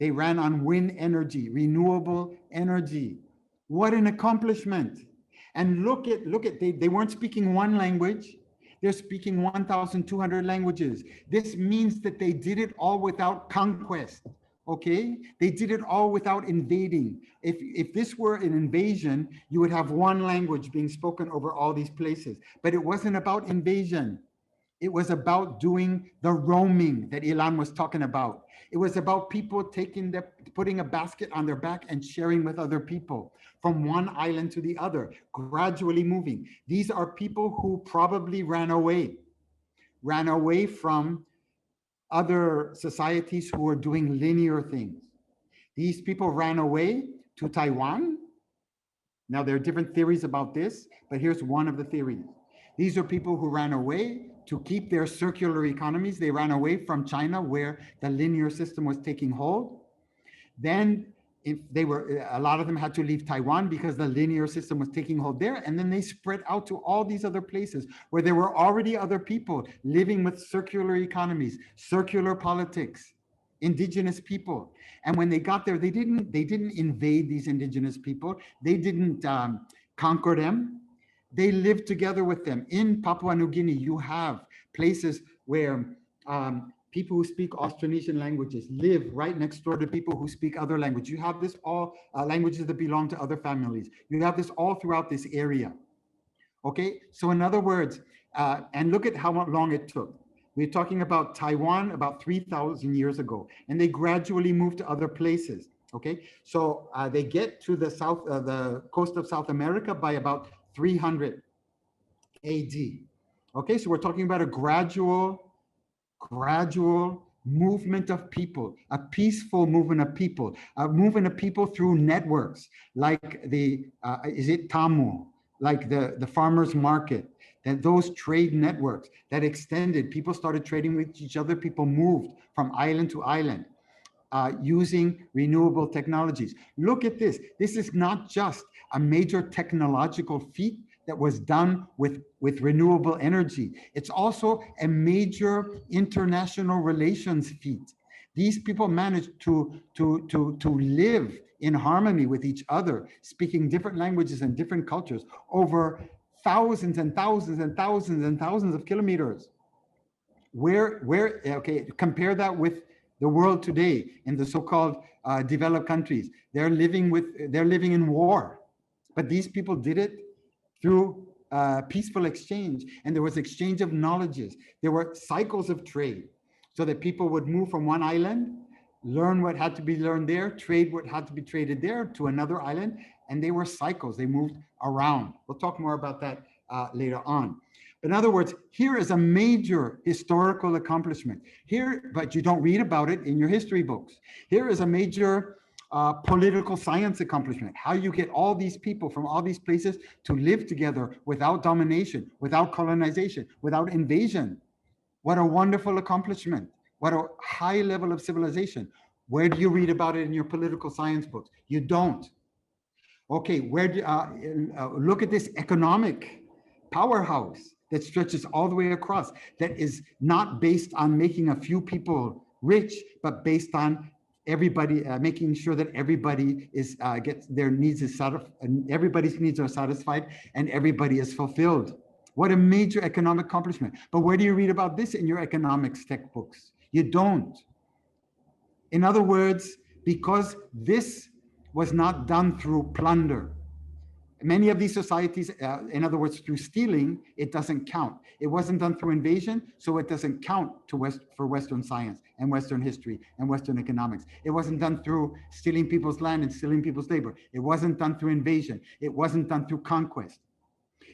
They ran on wind energy, renewable energy. What an accomplishment. And look at they weren't speaking one language. They're speaking 1,200 languages. This means that they did it all without conquest. Okay, they did it all without invading. If this were an invasion, you would have one language being spoken over all these places. But it wasn't about invasion. It was about doing the roaming that Ilan was talking about. It was about people putting a basket on their back and sharing with other people from one island to the other, gradually moving. These are people who probably ran away from other societies who were doing linear things. These people ran away to Taiwan. Now, there are different theories about this, but here's one of the theories. These are people who ran away to keep their circular economies. They ran away from China, where the linear system was taking hold. Then a lot of them had to leave Taiwan because the linear system was taking hold there. And then they spread out to all these other places where there were already other people living with circular economies, circular politics, indigenous people. And when they got there, they didn't invade these indigenous people. They didn't conquer them. They lived together with them. In Papua New Guinea, you have places where people who speak Austronesian languages live right next door to people who speak other languages. You have this all languages that belong to other families. You have this all throughout this area. Okay, so in other words, and look at how long it took. We're talking about Taiwan about 3,000 years ago, and they gradually moved to other places. Okay, so they get to the coast of South America by about 300 AD. Okay, so we're talking about a gradual movement of people, a peaceful movement of people, a movement of people through networks like Tamu, like the farmers market, that those trade networks that extended, people started trading with each other, people moved from island to island. Using renewable technologies. Look at this. This is not just a major technological feat that was done with renewable energy. It's also a major international relations feat. These people managed to live in harmony with each other, speaking different languages and different cultures over thousands and thousands and thousands and thousands of kilometers. Compare that with the world today in the so-called developed countries. They're living in war, but these people did it through peaceful exchange, and there was exchange of knowledges. There were cycles of trade, so that people would move from one island, learn what had to be learned there, trade what had to be traded there to another island, and they were cycles. They moved around. We'll talk more about that later on. In other words, here is a major historical accomplishment. Here, but you don't read about it in your history books. Here is a major political science accomplishment. How you get all these people from all these places to live together without domination, without colonization, without invasion. What a wonderful accomplishment. What a high level of civilization. Where do you read about it in your political science books? You don't. Okay, where do look at this economic powerhouse that stretches all the way across, that is not based on making a few people rich, but based on everybody, making sure that everybody is gets their needs is satisfied, and everybody's needs are satisfied, and everybody is fulfilled. What a major economic accomplishment. But where do you read about this in your economics textbooks? You don't. In other words, because this was not done through plunder. Many of these societies, in other words, through stealing, it doesn't count. It wasn't done through invasion, so it doesn't count for Western science and Western history and Western economics. It wasn't done through stealing people's land and stealing people's labor. It wasn't done through invasion. It wasn't done through conquest.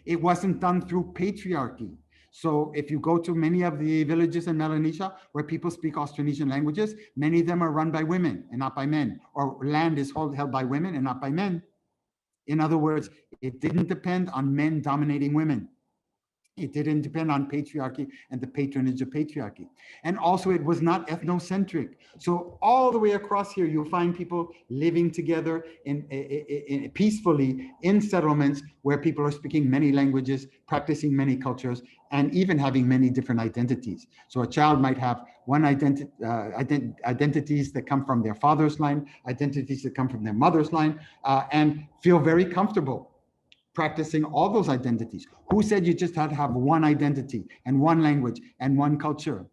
It wasn't done through patriarchy. So if you go to many of the villages in Melanesia where people speak Austronesian languages, many of them are run by women and not by men, or land is held by women and not by men. In other words, it didn't depend on men dominating women. It didn't depend on patriarchy and the patronage of patriarchy. And also it was not ethnocentric. So all the way across here, you'll find people living together in peacefully in settlements where people are speaking many languages, practicing many cultures, and even having many different identities. So a child might have one identities that come from their father's line, identities that come from their mother's line, and feel very comfortable practicing all those identities. Who said you just had to have one identity and one language and one culture?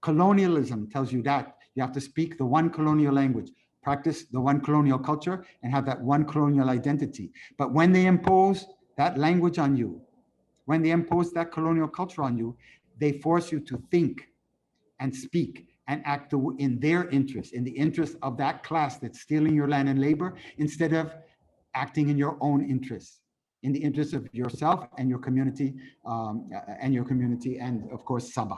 Colonialism tells you that. You have to speak the one colonial language, practice the one colonial culture, and have that one colonial identity. But when they impose that language on you, when they impose that colonial culture on you, they force you to think and speak and act in their interest, in the interest of that class that's stealing your land and labor, instead of acting in your own interests, in the interest of yourself and your community, and of course, Sabah.